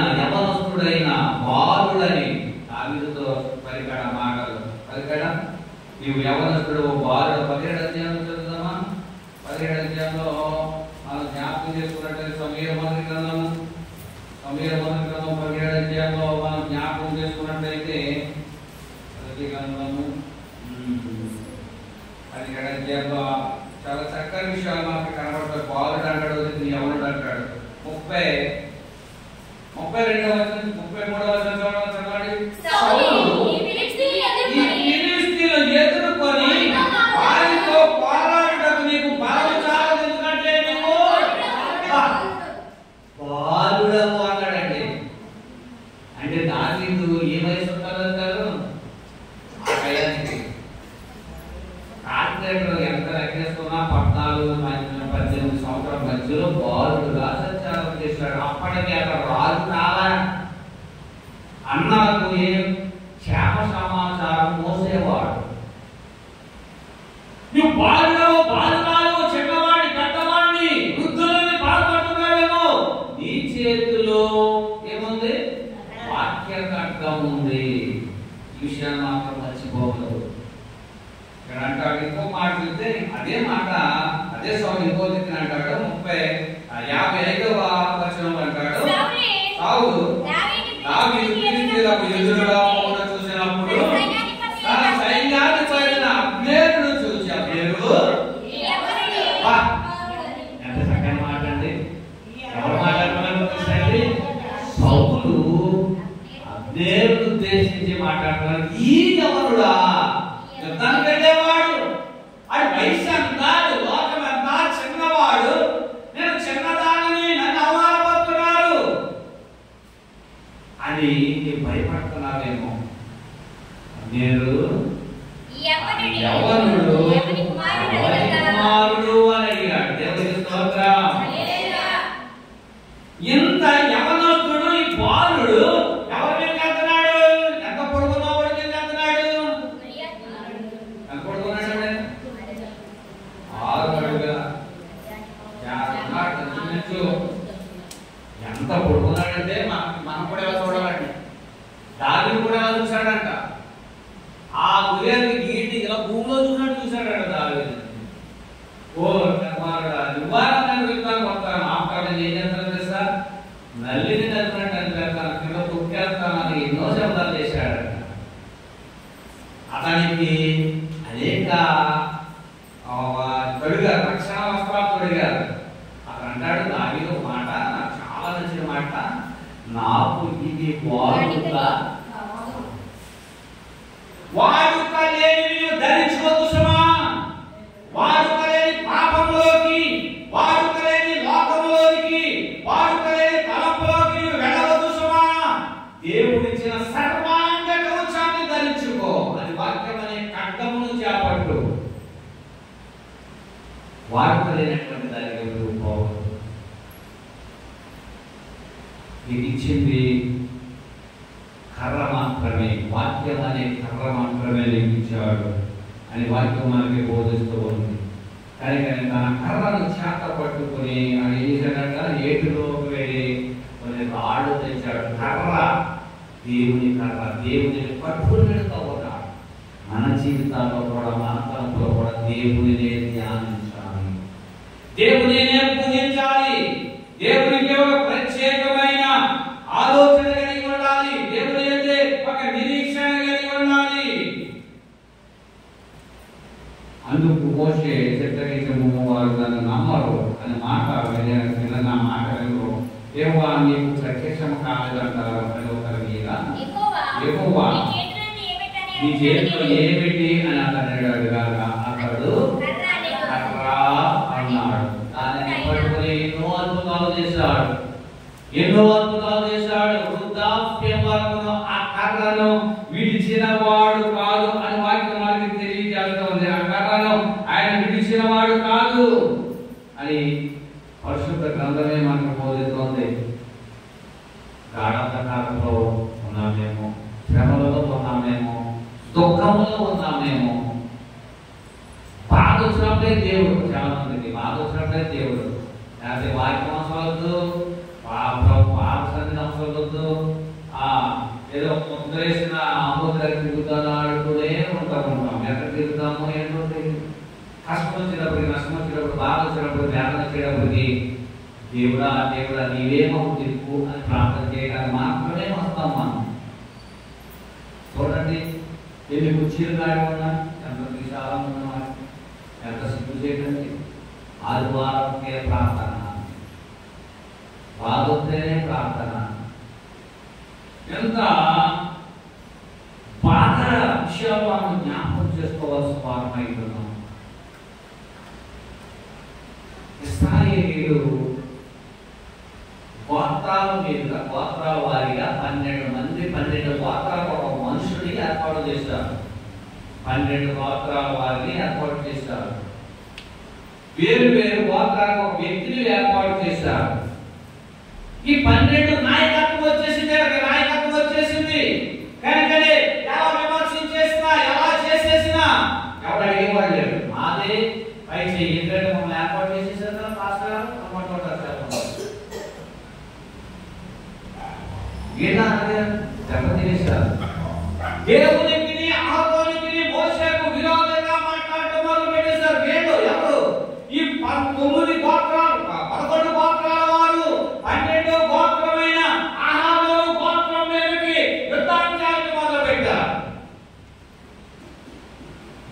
బాలుడని దావీదుతో పలికాడ మాటలు. నీవు యవనస్తుడు బాలుడు. 17వ అధ్యాయంలో చదువుదామా? 17వ అధ్యాయంలో మనం జ్ఞాపకం చేసుకున్నట్లయితే సమీర మొదటి గ్రంథం 17వ అధ్యాయంలో మనం జ్ఞాపకం చేసుకున్నట్లయితే గ్రంథము 17వ అధ్యాయంలో చాలా చక్కని విషయాలు మనకు కనబడతాయి. బాలుడు అంటాడు, యవనుడు అంటాడు. 32వ వచనం 33వ వచనం చదవండి. ఎదుర్కొని వారితో పోరాడుటకు నీకు బలము చాలదు, ఎందుకంటే నువ్వు బాలుడవు అన్నాడండి. అంటే దావీదు ఏ వయసు ఉంటారు? ఆ టయానికి కార్పొరేటర్ ఎంత లెక్కేసుకున్నా 14-18 సంవత్సరాల మధ్యలో బాలుడుగా సంచారం చేశాడు. అప్పటికి అక్కడ రాజు కాలా అన్నలకు క్షేమ సమాచారం మోసేవాడు. నువ్వు బాలురాలు చిన్నవాడి పెద్దవాడిని వృద్ధులని బాధపడుతున్నావేమో. నీ చేతిలో ఏముంది? వాక్య ఖడ్గం ఉంది. ఈ విషయాన్ని మాత్రం మర్చిపోవద్దు. ఇక్కడ అంటాడు ఇంకో మాట చూస్తే అదే మాట అదే స్వామి ఇంకో దిక్కున అంటాడు. 55వ వచనం అంటాడు, సౌలు దావీదు ఫిలిష్తీయులకు ఎదురుగా పోవడం చూసినప్పుడు తన సైన్యాన్ని చేరిన అబ్నేరును చూసి, అబ్నేరు ఎంత చక్కని మాట అండి. ఎవరు మాట్లాడుతున్నారు చూసండి? సౌలు అబ్నేరును ఉద్దేశించి మాట్లాడుతున్నారు. ఈ యవనుడా యుద్ధానికి వెళ్ళేవాడు, అది వయసు అంటాడు, లోకం అంతా చిన్నవాడు, నేను చిన్నదానిని నన్ను అవమానపడుతున్నారు అని నీవు భయపడుతున్నావేమో. నేను యవనుడు కుమారుడు అని అడిగాడు. దేవుడికి స్తోత్రం. ఇంత యవనస్తుడు ఈ బాలుడు ఎవరి మీద వెళ్తున్నాడు? ఎంత పొడుగున్నా వాడి మీద వెళ్తున్నాడు? ఎంత పొడుగున్నాడు? 6 అడుగుల ఎంత పొడుగున్నాడంటే మనం కూడా ఎలా చూడాలండి. దావీదు కూడా ఎలా చూశాడంట? ఆ గుర్యాన్ని గీటి ఇలా భూమిలో చూశాడంట దావీదు. ఓ కుమారుడా, నివారణ విధానం వస్తాను ఆపకాలను ఏం చేస్తాను తెలుసా? నల్లిని నలిపినట్టు అనిపిస్తాను, కింద తొక్కేస్తానని ఎన్నో శబ్దాలు చేశాడంట. అతనికి అనేక తొడిగారు, రక్షణ వస్త్రాలు తొడిగారు. అతను అంటాడు దావీదు మాట నాకు చాలా నచ్చిన మాట, నాకు ఇది వాడుక లేని ధరించుకోవద్దు సుమా. వాడుక లేని పాపంలోకి, వాడుక లేని లోకంలోకి, వాడుక లేని తలంపులోకి వెళ్ళవద్దు సుమా. దేవుడిచ్చిన సర్వాంగ కవచాన్ని ధరించుకో. అది వాక్యం అనే ఖడ్గమును చేపట్టు. వాడుక లేనటువంటి దానికి పోవద్దు. నీకు ఇచ్చింది కర్ర వాక్యం అనే కర్ర మాత్రమే లెక్కించాడు అని వాక్యం మనకి బోధిస్తూ ఉంది. కానీ తన కర్రను చేత పట్టుకుని అది చేశాడట, ఏటిలోకి వెళ్ళి కొన్ని రాళ్ళు తెచ్చాడు. కర్ర దేవుని కర్ర, దేవుని పట్టుకునితో ఉన్నాడు. మన జీవితాల్లో కూడా, మన తలంపులో కూడా దేవునినే ధ్యానించాలి, దేవునినే పూజించాలి, దేవునికి ఒక ప్రత్యేకమైన ఆలోచన కలిగి ఉండాలి, దేవుని అయితే ఒక నిరీక్షణ కలిగి ఉండాలి. అందుకు మోషే చిత్రహించము, వారు నన్ను నమ్మరు అని మాట విన్న మాట వినరు, యెహోవా నీకు ప్రత్యక్షం కాలేదంటారు అని ఒకరి మీద యెహోవా నీ చేతిలో ఏమిటి అని అతను అడిగాక అతడు కర్ర అన్నాడు. దానిని పట్టుకుని ఎన్నో అద్భుతాలు చేశాడు, ఎన్నో అద్భుతాలు చేశాడు. వృద్ధాప్యం వరకు ఆ కర్రను విడిచిన వాడు కాదు అని వాక్యం మనకి తెలియజేస్తుంది. ఆ కర్రను ఆయన విడిచిన వాడు కాదు అని పరిశుద్ధ గ్రంథమే మనకు బోధిస్తోంది. గాఢంధకారంలో ఉన్నామేమో, శ్రమలలో ఉన్నామేమో, దుఃఖంలో ఉన్నామేమో, బాధ వచ్చినప్పుడే దేవుడు, చాలా మందికి బాధ వచ్చినప్పుడే దేవుడు. లేకపోతే వాక్యం అవసరం వద్దు, అవసరం వద్దు, ఏదో ముద్రేసిన అమ్ముద్ర తిరుగుతాడుతూనే ఉంటాం. ఎక్కడ తిరుగుతామో ఏంటో తెలియదు. కష్టం వచ్చినప్పటికి, నష్టం వచ్చినప్పుడు, బాధ వచ్చినప్పుడు, వేదన వచ్చేటప్పటికి దేవుడా దేవుడా నీవేమో తిరుగు అని ప్రార్థన చేయడానికి మాత్రమే వస్తాం మనం. చూడండి ఎన్ని కుర్చీలు కాడి ఉన్నా, ఎంత విశాలంగా ఉన్నా, ఎంత సిగ్గు చేయకండి. ఆదివారంకే ప్రార్థన, బాధొస్తేనే ప్రార్థన. ఎంత బాధ విషయాలు మనం జ్ఞాపకం చేసుకోవాల్సిన వారమై ఉన్నాం. ఇశ్రాయేలీయులు గోత్రాల మీదుగా, గోత్రాల వారిగా 12 మంది, 12 గోత్రాలకు ఒక మనుషుని ఏర్పాటు చేశారు. 12 గోత్రాల వారిని ఏర్పాటు చేశారు. వేరు వేరు గోత్రాలకు ఒక వ్యక్తిని ఏర్పాటు చేశారు. ఈ 12 నాయకత్వం వచ్చేసింది, నాయకత్వం వచ్చేసింది. కనుకనే ఎలా విమర్శించేసినా, ఎలా చేసేసినా ఎవరు అడిగేవాడు లేడు. మాదే పై చెయ్యి, ఎందుకంటే మమ్మల్ని ఏర్పాటు చేసేసారు కదా పాస్టర్ గారు అమ్మంటారు. ఏనా దెబ్బతినేశారు. దేవునికి ఆహ్వానికి మోషేకు విరోధంగా మాట్లాడటం మొదలు పెట్టేశారు. వీళ్ళు ఎవరు? ఈ 9 గోత్రాలు, 11 గోత్రాల వారు 12 గోత్రమైన ఆహారు గోత్రం మీదకి యుద్ధానికి మొదలు పెట్టారు.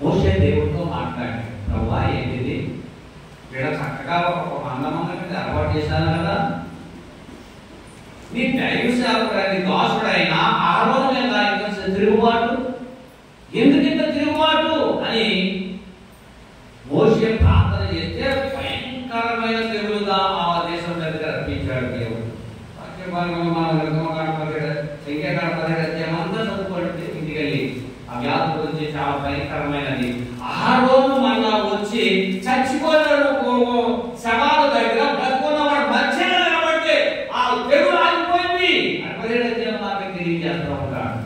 మోషే దేవుడితో మాట్లాడాడు, ప్రభువా ఏంటిది? వీళ్ళ చక్కగా ఒక మందమందరికి ఏర్పాటు చేశాను కదా, నీ దైవ సేవకుడైన దాసుడైన అహరోను మీద ఇంత తిరుగుబాటు, ఎందుకు ఇంత తిరుగుబాటు అని మోషే ప్రార్థన చేస్తే భయంకరమైన తెగులుగా ఆ దేశం మీదకి రప్పించాడు దేవుడు. సంఖ్యాకాంతా చదువుకోండి ఇంటికి వెళ్ళి. ఆ వ్యాధి గురించి చాలా భయంకరమైనది. అహరోను మళ్ళా వచ్చి చచ్చిపోయినాడు శవాల దగ్గర, బ్రతుకున్నవాడు మధ్యలో నిలబడితే ఆ తెగులు ఆగిపోయింది అని 17వ అధ్యాయం మనకి తెలియజేస్తూ ఉంటాడు.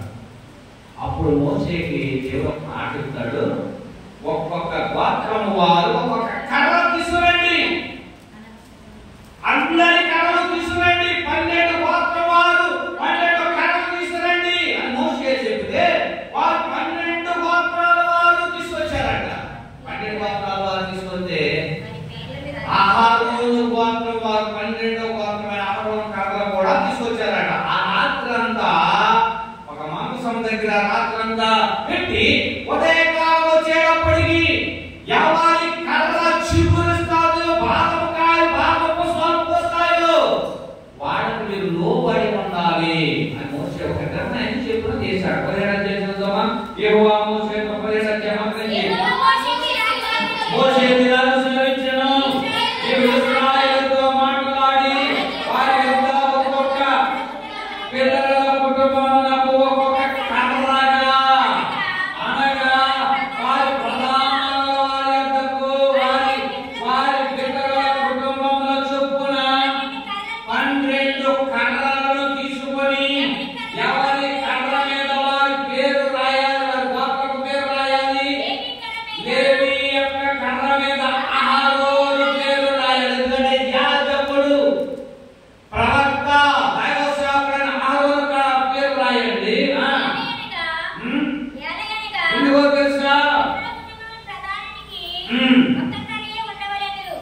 అప్పుడు మోషేకి దేవుడు మాట ఇస్తాడు, ఒక్కొక్క గోత్రం వారు ఒక్కొక్క కర్ర తీసుకురండి, అందరి కర్రలు తీసుకురండి, 12 గోత్రం వారు 12 కర్రలు తీసుకురండి అని మోషే చెప్తే వారు 12 గోత్రాల వారు తీసుకొచ్చారంట. 12 గోత్రాల వారు తీసుకొస్తే అహరోను గోత్రం వారు 12 గోత్రమైన అహరోను కర్రలు కూడా తీసుకొచ్చారట. ఆ రాత్రంతా ఒక మంచం దగ్గర రాత్రంతా పెట్టి ఉదయకాలం వచ్చేటప్పటికి ఎవరి కర్ర చిగురుస్తాయో, బాదమకాయ బాదపు స్వల్ప వస్తాయో వాడికి మీరు లోబడి ఉండాలి అని మోషే ఒక నిర్ణయం చెప్పులు చేశాడు. 17వ అధ్యాయం చదువుదామా? యెహోవా మోషేతో 17వ అధ్యాయం మోషే దినాలు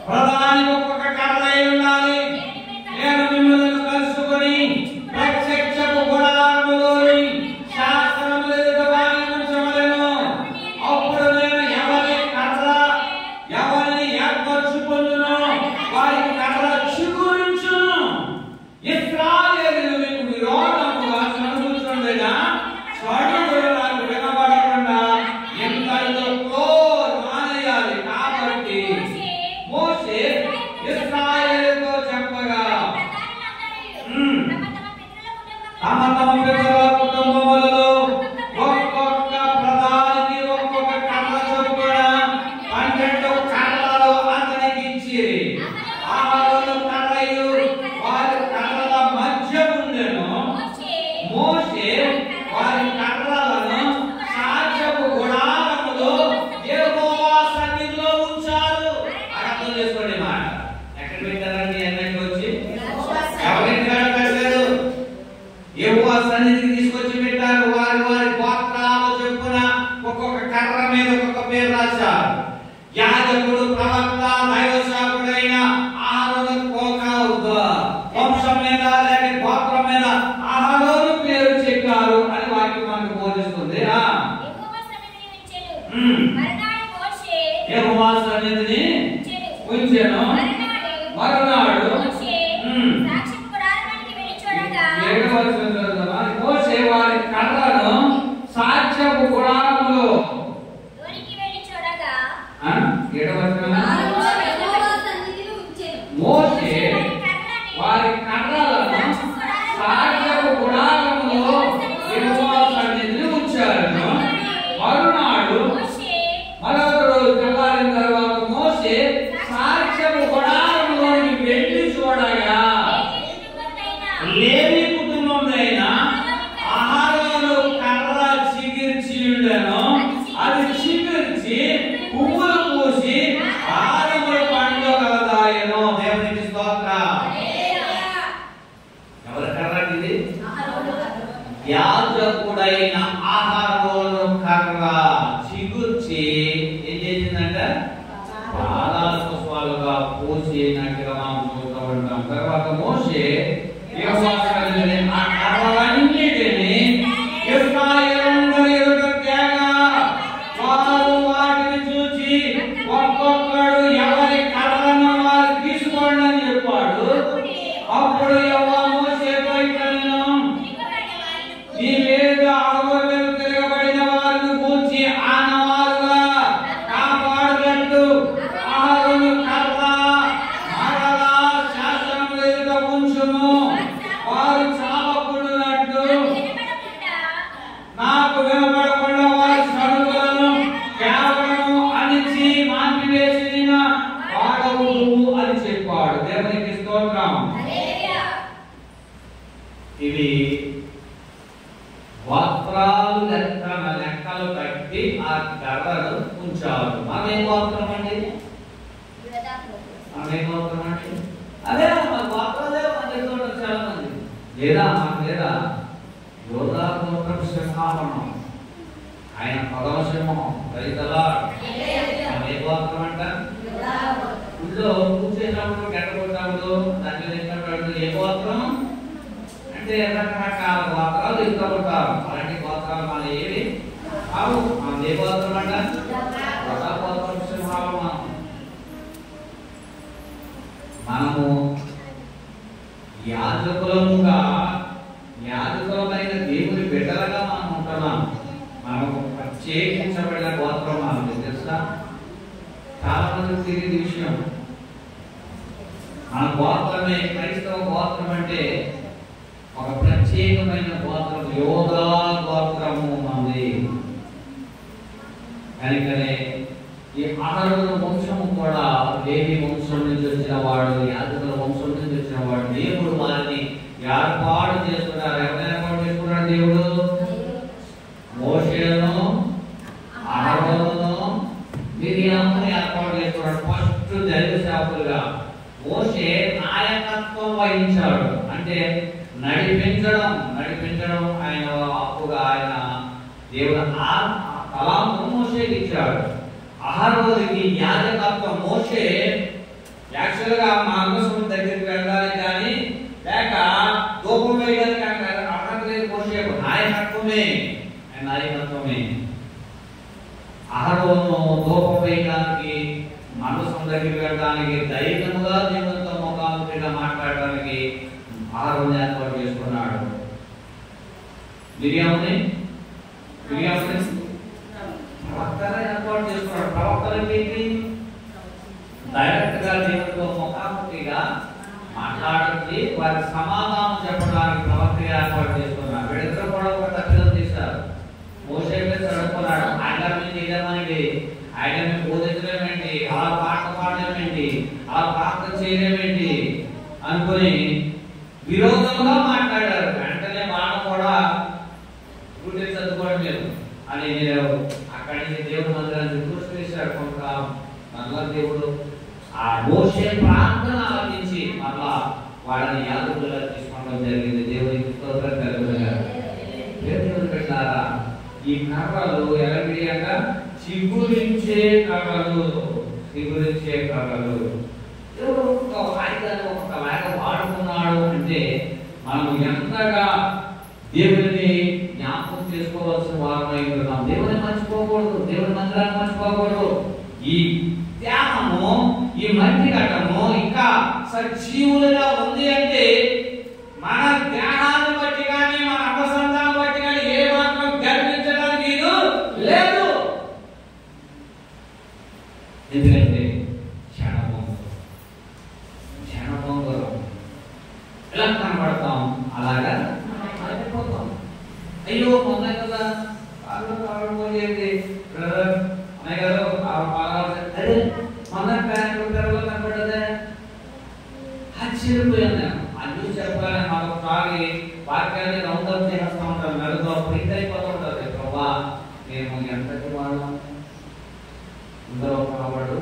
ప్రధానికి ఒక్కొక్క కర్ర అయి ఉండాలి. నేను మిమ్మల్ని కలుసుకొని ప్రత్యక్షపు గుడారములోని శాసనముల ఎదుట వారిని ఉంచవలెను. అప్పుడు నేను ఎవరిని ఏర్పరచుకొందునో వారికి కర్ర చిగురించును. ఇశ్రాయేలీయులు మీకు విరోధముగా సనుగుచుండగా స్వడుగులు నాకు వినబడకుండా ఎంతలో మానేయాలి. కాబట్టి మోషే ఇశ్రాయేలుతో చెప్పగా తమ తమ పితరుల కుటుంబములలో ఒక్కొక్క ప్రధానికి ఒక్కొక్క కర్ర చొప్పున 12 కర్రలు అతనికి ఇచ్చిరి. ఆహారులు కర్రయు వారి కర్రల మధ్య ఉండెను. మోషే వారి కర్రలను సాక్ష్యపు గుడారములో యెహోవా సన్నిధిలో ఉంచారు. అర్థం చేసుకోండి మాట. ఎక్కడ పెట్టారండి? ఎన్నకి వచ్చి ఎవరింటికాడ పెట్టారు? యెహోవా సన్నిధికి తీసుకొచ్చి పెట్టారు. వారి వారి గోత్రాలు చొప్పున ఒక్కొక్క కర్ర మీద ఒక్కొక్క పేరు రాశారు. యాజకుడు, ప్రవక్త, దైవసేవకుడైన అహరోను వంశం మీద లేక గోత్రం మీద అహరోను పేరు చెప్పారు అని వాక్యం మనకు బోధిస్తుంది. యెహోవా సన్నిధిని ఉంచెను. మరునాడు మోషే వారి కర్రను సాక్ష్యపు గుడారములో మోషే వారి కర్రలను సాక్ష్యపు గుడారములో యెహోవా సన్నిధిని ఉంచారు. మరునాడు మరొక రోజు తెల్లారిన తర్వాత మోషే సాక్ష్యపు గుడారములోకి వెళ్ళి చూడగా లేవి కుటుంబమైన అహరోను కర్ర చిగిర్చి ఉండెను. అది చిగిర్చి పువ్వులు పూసి ఆరముల పండు కలదాయను. దేవునికి స్తోత్రం. ఎవరి కర్ర ఇది? యాజకుడైన అహరోను కర్ర చిగుర్చి ఏం చేసిందంట? పాదాల పుష్పాలుగా పూసినట్టుగా మనం చూస్తూ ఉంటాం. తర్వాత మోషే యెహోవా సన్నిధిని ఆ కర్రలన్నిటిని ఇశ్రాయేలీయుల ఎదుట తేగా వారు వాటిని చూచి ఒక్కొక్కడు ఎవరి కర్రను వారు తీసుకోండి అని చెప్పాడు. అప్పుడు యెహోవా మోషేతో ఇట్లనెను, నీ మీద అడుగుల మీద తిరగబడిన వారిని గూర్చి ఆనవాలుగా కాపాడునట్టు అహరోను కర్ర మరలా శాసనముల ఎదుట ఉంచుము. వారు చావకుండునట్టు నాకు వినబడకుండా వారి సడుగులను కేవలము అణిచి మాన్పివేసిన వాడవు అని చెప్పాడు. దేవునికి స్తోత్రం. ఇవి గోత్రాలు లెక్కలు కట్టి ఆ కర్రను ఉంచారు. మనం ఏం గోత్రం అండి? మనం ఏం గోత్రం అండి? అదే మన గోత్రాలే మన దగ్గర చాలా మంది లేదా మన లేదా యోధా గోత్రం సింహావనం, ఆయన 10వ సింహం. రైతులా ఏ గోత్రం అంట? ఊళ్ళో కూర్చేసినప్పుడు గడ్డ కొట్టినప్పుడు దాని మీద ఎక్కినప్పుడు ఏ గోత్రం అంటే రకరకాల గోత్రాలు ఎక్కువ ఉంటారు. అలాంటి గోత్రాలు మన ఏవి కావు. మనం ఏ గోత్రం అంట? యోధా గోత్రం సింహావనం. మనము యాజకులమైన దేవుని బిడ్డలుగా మనం ఉంటున్నాం. మనకు ప్రత్యేకించబడిన గోత్రం మనకు తెలుసా? చాలా మందికి తెలియని విషయం. మన గోత్రమే క్రైస్తవ గోత్రం అంటే ఒక ప్రత్యేకమైన గోత్రం. యోధా గోత్రము మనది. కనుకనే ఈ అహరోను వంశము కూడా లేవి వంశం నుంచి వచ్చిన వాడు, యాజకుల వంశం నుంచి వచ్చిన వాడు. దేవుడు వారిని ఏర్పాటు చేసుకున్నారు. ఎవరైనా ఏర్పాటు చేసుకున్నాడు దేవుడు? మోషేను, అహరోనును, మిరియామును ఏర్పాటు చేసుకున్నాడు. ఫస్ట్ దైవ సేవకులుగా మోషే నాయకత్వం వహించాడు. అంటే నడిపించడం ఆయన అప్పుగా ఆయన దేవుడు ఆ తలాంతు మోషేకి ఇచ్చాడు. అహరోనుకి యాజకత్వం. మోషే యాక్చువల్గా మందసం దగ్గరికి వెళ్ళడానికి కానీ లేక ధూపం వేయడానికి అర్హత లేదు మోషే. నాయకత్వమే అహరోను ధూపం వేయడానికి మందసం దగ్గరికి వెళ్ళడానికి ధైర్యంగా దేవునితో ముఖాముఖిగా మాట్లాడడానికి అహరోను ఏర్పాటు చేసుకున్నాడు. మిరియాముని ప్రవక్తగా ఏర్పాటు చేసుకున్నాడు. ప్రవక్తలకి డైరెక్ట్ గా దేవునితో ముఖాముఖిగా మాట్లాడించి వారికి సమాధానం చెప్పడానికి ప్రవక్తగా ఏర్పాటు చేసుకున్నాడు. వీళ్ళిద్దరు కూడా ఒక తప్పిదం చేశారు. మోషే చదువుకున్నాడు, ఆయన మీద ఇదేమండి, ఆయన మీద బోధించలేమేంటి, అలా పాట పాడలేమేంటి, అలా ప్రార్థన చేయలేమేంటి అనుకుని విరోధంగా మాట్లాడారు. వెంటనే మాట కూడా గుడ్డి చదువుకోవడం లేదు అని అక్కడి నుంచి దేవుడు మందిరాన్ని దూషించాడు. కొంతకాలం మళ్ళా దేవుడు ఆ మోషే ప్రార్థన ఆలకించి మళ్ళా వాళ్ళని యాజకులుగా తీసుకోవడం జరిగింది. దేవునికి స్తోత్రం కలుగునుగా. దేవుని పెట్టారా, ఈ కర్రలు ఎలాంటిగా చిగురించే కర్రలు. దేవుడు ఒక వాయిదాన్ని ఒకలాగా వాడుకున్నాడు అంటే మనం ఎంతగా దేవుడిని జ్ఞాపకం చేసుకోవాల్సిన వారమై ఉన్నాం. దేవుని మర్చిపోకూడదు, దేవుని మందిరాన్ని మర్చిపోకూడదు. ఈ త్యాగము, ఈ మట్టి ఘట్టము ఇంకా సజీవులుగా ఉంది అంటే మన ధ్యానాన్ని బట్టి కానీ మన అపసంతాన్ని బట్టి కానీ ఏ మాత్రం గర్వించడానికి లేదు. ఎందుకంటే క్షణభంగురం ఎలా కనబడతాం అలాగా అయిపోతాం. అయ్యో మొన్న కదా పోయేది అన్నయ్య గారు అదే మొన్న కనబడదే ఆశ్చర్యపోయాను నేను. అది చెప్పాలని మాకు ఒకసారి వాక్యాన్ని రౌండప్ చేస్తూ ఉంటాను. నలుగురు ప్రింట్ అయిపోతూ ఉంటుంది. ప్రభా నేను ఎంతటి వాళ్ళం, అందరూ ఒకవాడు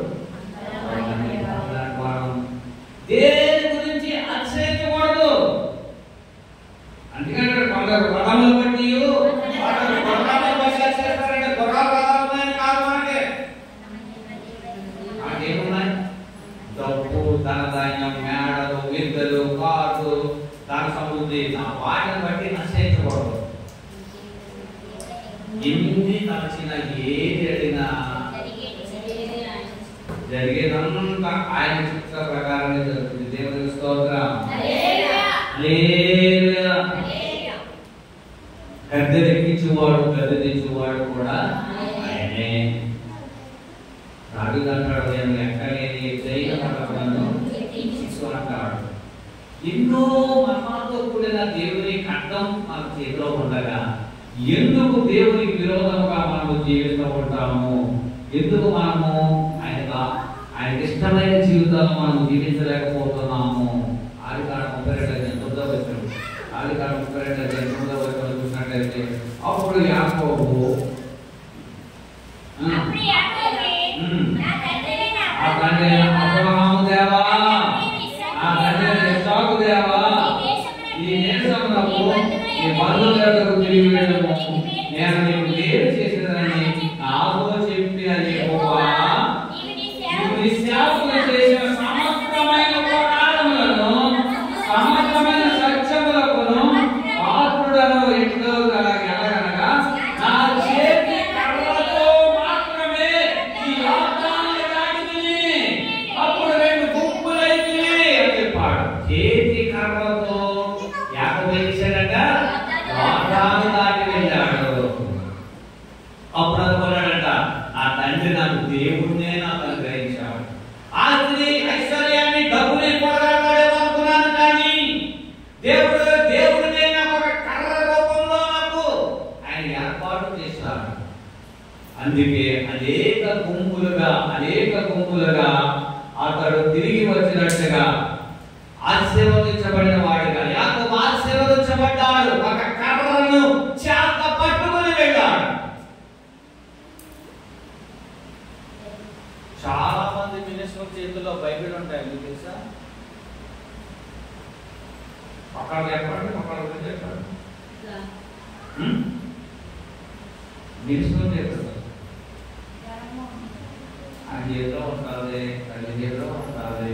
దేని గురించి అతిశయించకూడదు. అందుకంటే కొందరు రథములు బట్టి చేస్తారంటే గుర్రాలు రథాలు కాదు. మనకేమున్నాయి? డబ్బు, ధనధాన్యం, మేడలు, విద్యలు, కార్లు, ధన సమృద్ధి, వాటిని బట్టి నశించకూడదు. ఎన్ని తలచిన ఏది అడిగినా జరిగేదంతా ఆయన చిత్త ప్రకారమే జరుగుతుంది. దేవుని స్తోత్రం. గద్దెరెక్కించేవాడు, గద్దె తెచ్చేవాడు కూడా ఆయనే. రాజు అంటాడు, నేను ఎక్కలేని చేయగలను అంటాడు. ఎన్నో మర్మాలతో కూడిన దేవుని ఖడ్గం మన చేతిలో ఉండగా ఎందుకు దేవునికి విరోధంగా మనము జీవిస్తూ ఉంటాము? ఎందుకు మనము ఆయనకి ఇష్టమైన జీవితాలను మనం జీవించలేకపోతున్నాము? ఆదికాండం 32 చూసినట్లయితే అప్పుడు యాకోబు అబ్రహాము దేవా, నా తండ్రి ఇస్సాకు దేవా, ఈ దేశమునకు ఈ బంధువులకు తిరిగి వెళ్ళము. నేను నీకు ఏమి చేసేదని నాతో చెప్పిన యెహోవా నీ సేవకులు చేసిన సమస్తమైన పోరాటములను, సమస్తమైన సత్యములకును పాత్రుడను ఎట్లో ఎలాగనగా నా చేతి కర్రతో మాత్రమే ఈ యోర్దాను దాటితిని, అప్పుడు 2 గుంపులైతివి అని చెప్పాడు. చేతి కర్రతో యాకోబు చేశాడట, యోర్దాను దాటి వెళ్ళాడు. అప్పుడు అనుకున్నాడట, ఆ తండ్రి నాకు దేవుడినే నాకు అనుగ్రహించాడు. ఆస్తి, ఐశ్వర్యాన్ని, డబ్బుని కూడగలగాడేమో అనుకున్నాను, కానీ దేవుడినే నాకు ఒక కర్ర రూపంలో నాకు ఆయన ఏర్పాటు చేశాడు. అందుకే అనేక గుంపులుగా అతడు తిరిగి వచ్చినట్టుగా ఆశీర్వదించబడిన వాడిగా యాకోబు ఆశీర్వదించబడ్డాడు. ఒక కర్రను చేత పట్టుకుని వెళ్ళాడు. చాలా మంది మినిస్టర్ చేతుల్లో బైబిల్ ఉంటాయి, మీకు తెలుసా? ఒకళ్ళు చెప్పండి, ఒకళ్ళు చెప్పండి. మినిస్టర్ చేతుల్లో ఆ చేతిలో ఉంటుంది, తల్లి చేతిలో ఉంటుంది,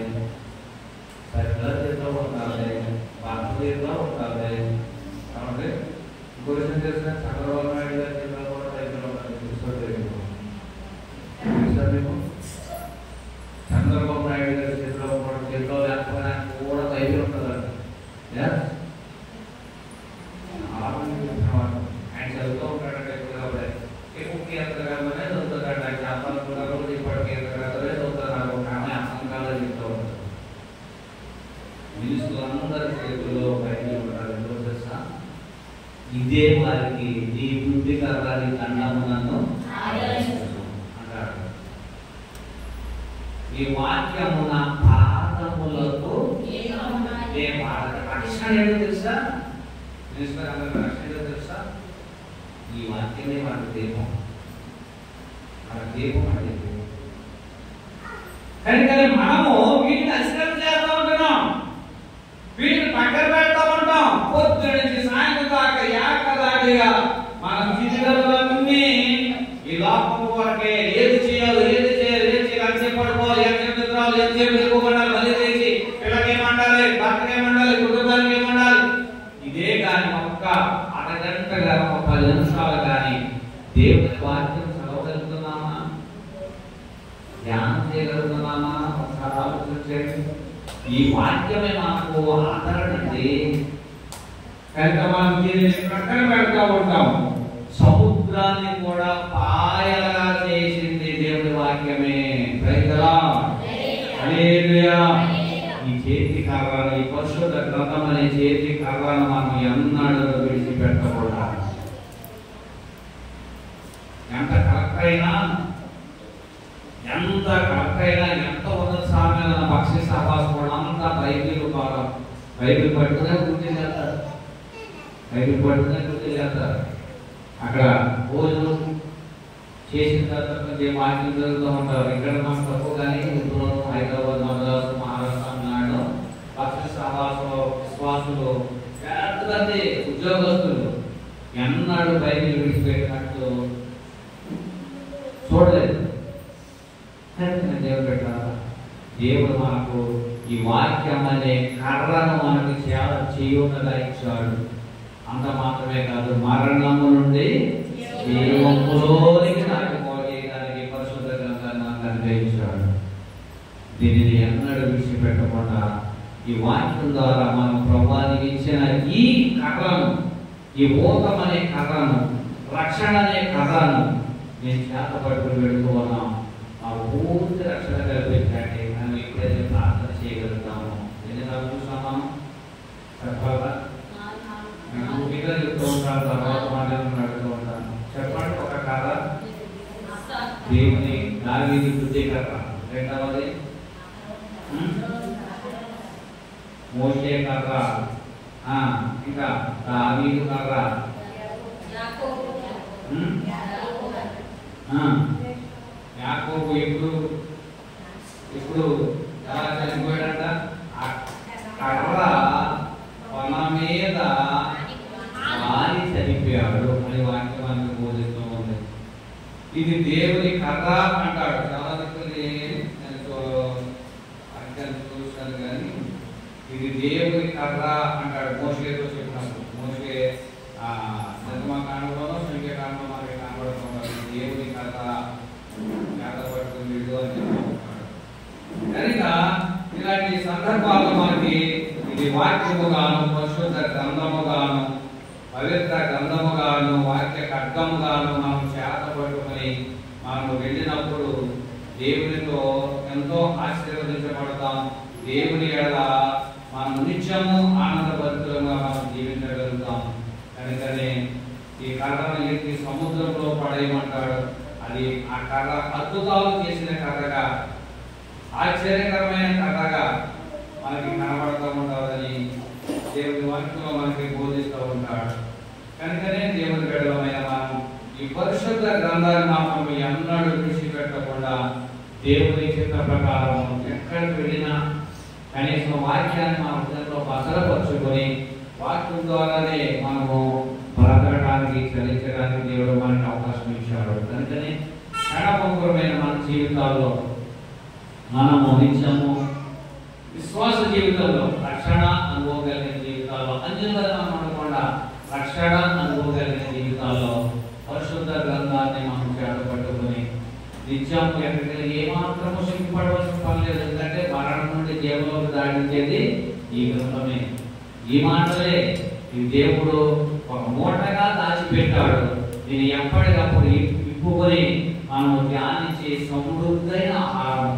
ఇదే వారికి నీ బుద్ధి కర్రని దండము నన్ను అంటాడు. ఈ వాక్యము నా పాదములకు రక్షణ ఏదో తెలుసా? రక్షణ ఏదో తెలుసా? ఈ వాక్యమే మనకు దీపం. మన దీపం అంటే కానీ మనము వీటిని అశ్రద్ధ చేస్తూ ఉంటున్నాం, వీటిని పక్కన పెడతా ఉంటాం. పొద్దు నుంచి సాయంత్రం దాకా ఏకదాటిగా మన స్థితిగతులన్నీ ఈ లోపం కొరకే. ఏది చేయాలి, ఏది చేయాలి, ఎంతసేపు పడుకోవాలి, ఎంతసేపు నిద్రాలు, ఎంతసేపు ఎదుర్కోవాలి, మళ్ళీ చేసి పిల్లకి ఏమండాలి, భర్తకి ఏమండాలి, కుటుంబానికి ఏమండాలి. ఇదే కానీ ఒక్క అరగంట కానీ ఒక 10 నిమిషాలు కానీ దేవుని వాక్యం చదవగలుగుతున్నామా, ధ్యానం చేయగలుగుతున్నామా? ఒకసారి ఆలోచించండి. ఈ వాక్యమే మనకు ఆదరణ అండి. కనుక మనం దీనిని ప్రక్కన పెడతా ఉంటాము. సముద్రాన్ని కూడా పాయలుగా చేసింది దేవుడి వాక్యమే. హల్లెలూయా. ఈ చేతి కర్రను, ఈ పరిశుద్ధ గ్రంథం అనే చేతి కర్రను మనం ఎన్నడూ విడిచిపెట్టకూడదు. ఎంత కరెక్ట్ అయినా, ఎంత ఉన్నత సామెత పక్షి సహవాసం కూడా అంతా బైబిల్ కాలం. బైబిల్ పట్టుకునే గుర్తు చేస్తారు, అక్కడ భోజనం చేసిన తర్వాత కొంచెం వాక్యం జరుగుతూ ఉంటారు. ఇక్కడ మనకు తక్కువ కానీ ఇప్పుడు హైదరాబాద్, మద్రాసు, మహారాష్ట్ర, నాడు పక్షి సహవాసం విశ్వాసులు పెద్దమంది ఉద్యోగస్తులు ఎన్నాడు బైబిల్ విడిచిపెట్టినట్టు చూడలేదు. దేవుడు పెట్టారా? దేవుడు మనకు ఈ వాక్యం అనే కర్రను మనకు చాలా చేయున్నగా ఇచ్చాడు. అంత మాత్రమే కాదు, మరణము నుండి జీవములోనికి నాటిపోయేదానికి పరిశుద్ధ గ్రంథాన్ని మనకు అనుగ్రహించాడు. దీనిని ఎన్నడూ విడిచిపెట్టకుండా ఈ వాక్యం ద్వారా మనం ప్రభువానికి ఇచ్చిన ఈ కర్రను, ఈ ఓతం అనే కర్రను, రక్షణ అనే కర్రను నేను చేత పట్టుకుని పెడుతూ ఉన్నాం. ఆ పూర్తి రక్షణ కల్పించండి. మనం ఎప్పుడైతే ప్రార్థన చేయగలుగుతామో. ఎన్నిసార్లు చూస్తామా? చెప్పాలా? ఇంకా చెప్తూ ఉంటాను, తర్వాత మాటలు అడుగుతూ ఉంటాను. చెప్పండి. ఒక కర్ర దేవుని దావీదు బుద్ధి కర్ర. రెండవది మోషే కర్ర. ఇంకా దావీదు కర్ర. యాకోబు ఇప్పుడు ఎలా చనిపోయాడంట? కర్ర కొన మీద వారి చనిపోయాడు అని వాక్యం మనకు బోధిస్తూ ఉంది. ఇది దేవుని కర్ర అంటాడు. చాలా దిక్కులు చూస్తాను కానీ ఇది దేవుని కర్ర అంటాడు. మోషేతో చెప్పినప్పుడు మోషే నిర్మాకాండంలోనో సంఖ్యాకాండంలో మనకి కనబడుతుంటారు. దేవుని కర్ర పట్టుకుని అని చెప్తున్నాడు. కనుక ఇలాంటి సందర్భాల్లో మనకి ఇది వాక్యముగాను, పరిశుద్ధ గ్రంథముగాను, పవిత్ర గ్రంథముగాను, వాక్య ఖడ్గముగాను మనం చేత పట్టుకుని మనం వెళ్ళినప్పుడు దేవునితో ఎంతో ఆశీర్వదించబడతాం. దేవుని ఎడల మనం నిత్యము ఆనందభరితులుగా మనం జీవించగలుగుతాం. కనుకనే ఈ కర్రను ఎత్తి సముద్రంలో పడేయమంటాడు. అది ఆ కర్ర అద్భుతాలు చేసిన కర్రగా, ఆశ్చర్యకరమైన కర్రగా మనకి కనబడుతూ ఉంటుందని దేవుని వాక్యంలో మనకి బోధిస్తూ ఉంటాడు. కనుకనే దేవుని బిడ్డలమైన మనం ఈ పరిశుద్ధ గ్రంథాన్ని మాత్రం ఎన్నడూ విడిచిపెట్టకుండా దేవుని చిత్త ప్రకారం ఎక్కడికి వెళ్ళినా కనీసం వాక్యాన్ని మన హృదయంలో భద్రపరుచుకొని వాక్యం ద్వారానే మనము బ్రతకడానికి, చలించడానికి దేవుడు మనకి అవకాశం ఇచ్చాడు. కనుకనే క్షణభంగురమైన మన జీవితాల్లో మనము నిత్యము విశ్వాస జీవితంలో రక్షణ అనుభవం కలిగిన జీవితాల్లో, అన్యులుగా మనం ఉండకుండా రక్షణ అనుభవం కలిగిన జీవితాల్లో పరిశుద్ధ గ్రంథాన్ని మనం చేతపట్టుకుని నిత్యం ఎక్కడికి ఏమాత్రము సిగ్గుపడవలసిన పని లేదు. ఎందుకంటే మరణం నుండి జీవంలోకి దాటించేది ఈ గ్రంథమే. ఈ మాటలే ఈ దేవుడు ఒక మూటగా దాచిపెట్టాడు. దీన్ని ఎప్పటికప్పుడు ఇప్పుకొని మనం ధ్యానించి సమృద్ధైన ఆహారం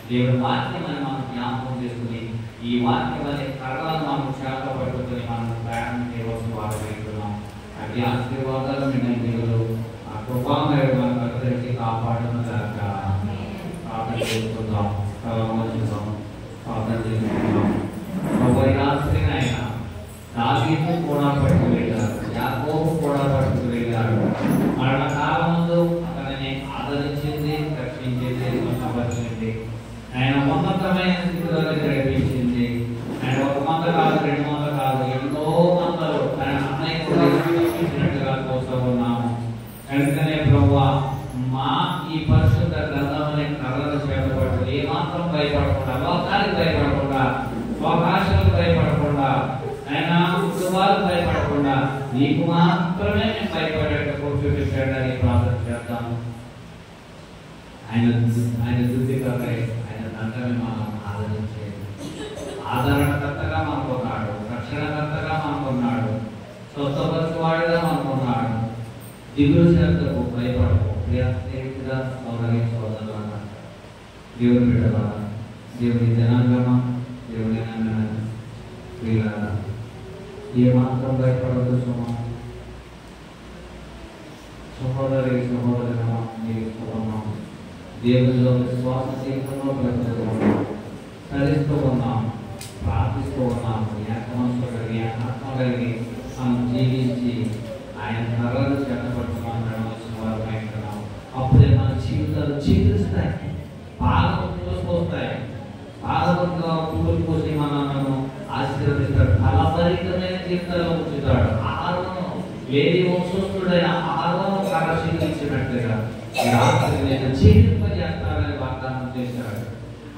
దేవుడి వాక్యం అని మనం జ్ఞాపకం చేసుకుని ఈ వాక్యం అనే కర్రను మనం చేత పట్టుకుని మనం ప్రయాణం చేయవలసిన వారు వెళ్తున్నాం. అవి ఆశీర్వాదాలు మీరు ఆ కృపామయుడు మనకు అందరికీ కాపాడును గాక. ప్రార్థన చేసుకుందాం, ప్రార్థన చేసుకుందాం. రాత్రి ఆయన దావీదు కూడా పట్టుకు వెళ్ళారు, యాకోబు కూడా పట్టుకు వెళ్ళారు. మరణకాలముందు అతనిని ఆదరించింది, రక్షించింది, స్వస్థపరిచింది. ఆయన ఉన్నతమైన స్థితిలోకి నడిపించింది. ఆయన ఒక మంద కాదు, 2 మందలు కాదు, ఎంతో మందలు ఆయన అన్నయ్య కూడా చూపించినట్టుగా చూస్తూ ఉన్నాము. కనుకనే ప్రభువా, మా ఈ పరిశుద్ధ గ్రంథమనే కర్రలు చేతపట్టు ఏమాత్రం భయపడకుండా, లోకానికి భయపడకుండా, అవకాశాలకు భయపడకుండా, ఆయన కుటుంబాలకు భయపడకుండా నీకు మాత్రమే మేము భయపడేటప్పుడు చూపించాడని ప్రార్థన చేద్దాము. ఆయన దుద్దికపై ఆయన దండమే మనం ఆదరించేది. ఆదరణకర్తగా మనకున్నాడు, రక్షణకర్తగా మనకున్నాడు, స్వస్థపరచువాడుగా మనకున్నాడు. దిగులు శ్రద్ధకు భయపడకు. స్నేహితుగా సోదరి సోదరులారా, దేవుని బిడ్డలారా, దేవుని జనాంగమా, దేవుని వీళ్ళారా, ఏమాత్రం భయపడదు. సహోదరి సహోదరులమా, నీకున్నాం దేవునిలో విశ్వాస జీవితంలో బ్రతుకుతూ ఉన్నాం, చరిస్తూ ఉన్నాం, ప్రార్థిస్తూ ఉన్నాము. ఏకమనసు కలిగి ఆత్మ కలిగి మనం జీవించి ఆయన కర్రలు చేతపడుతున్నాం నడవలసిన వారు అయినాం. అప్పుడే మన జీవితాలు చిగురిస్తాయి, పాలకొస్తాయి, పాలకొట్టుగా పువ్వులు పోసి మనను ఆశీర్వదిస్తాడు. ఫలభరితమైన జీవితాల్లో ఉంచుతాడు. ఆహారం లేని వంశస్థుడైన ఆహారం కరశీలించినట్లుగా చేస్తారని వాగ్దానం చేశాడు.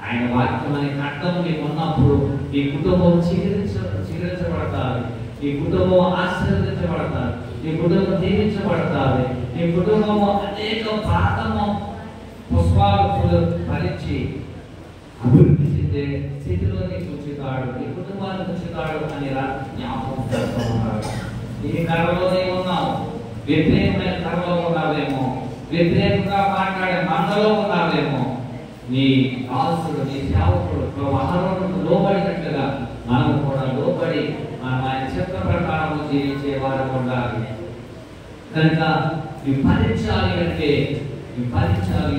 ఆయన వాక్యం అనే కట్టం మీకు ఉన్నప్పుడు ఈ కుటుంబం చిగురించబడతారు, ఈ కుటుంబం ఆశీర్వదించబడతారు, ఈ కుటుంబం దీవించబడతారు, ఈ కుటుంబము అనేక ప్రాంతము పుష్పాలు ఫలించి అభివృద్ధి చెందే స్థితిలోకి ఉంచుతాడు, ఈ కుటుంబాన్ని ఉంచుతాడు అని జ్ఞాపకం చేస్తూ ఉన్నారు. ఈ కర్రలోనే ఉన్నావు, వ్యతిరేకమైన కర్రలో ఉన్నావేమో, వ్యతిరేకంగా మాట్లాడే మందలో ఉన్నావేమో. నీ దాసుడు, నీ సేవకుడు అహరోనుకు లోబడినట్లుగా మనం కూడా లోబడి మనం ఆయన చిత్త ప్రకారం జీవించే వారు ఉండాలి. కనుక విఫలించాలి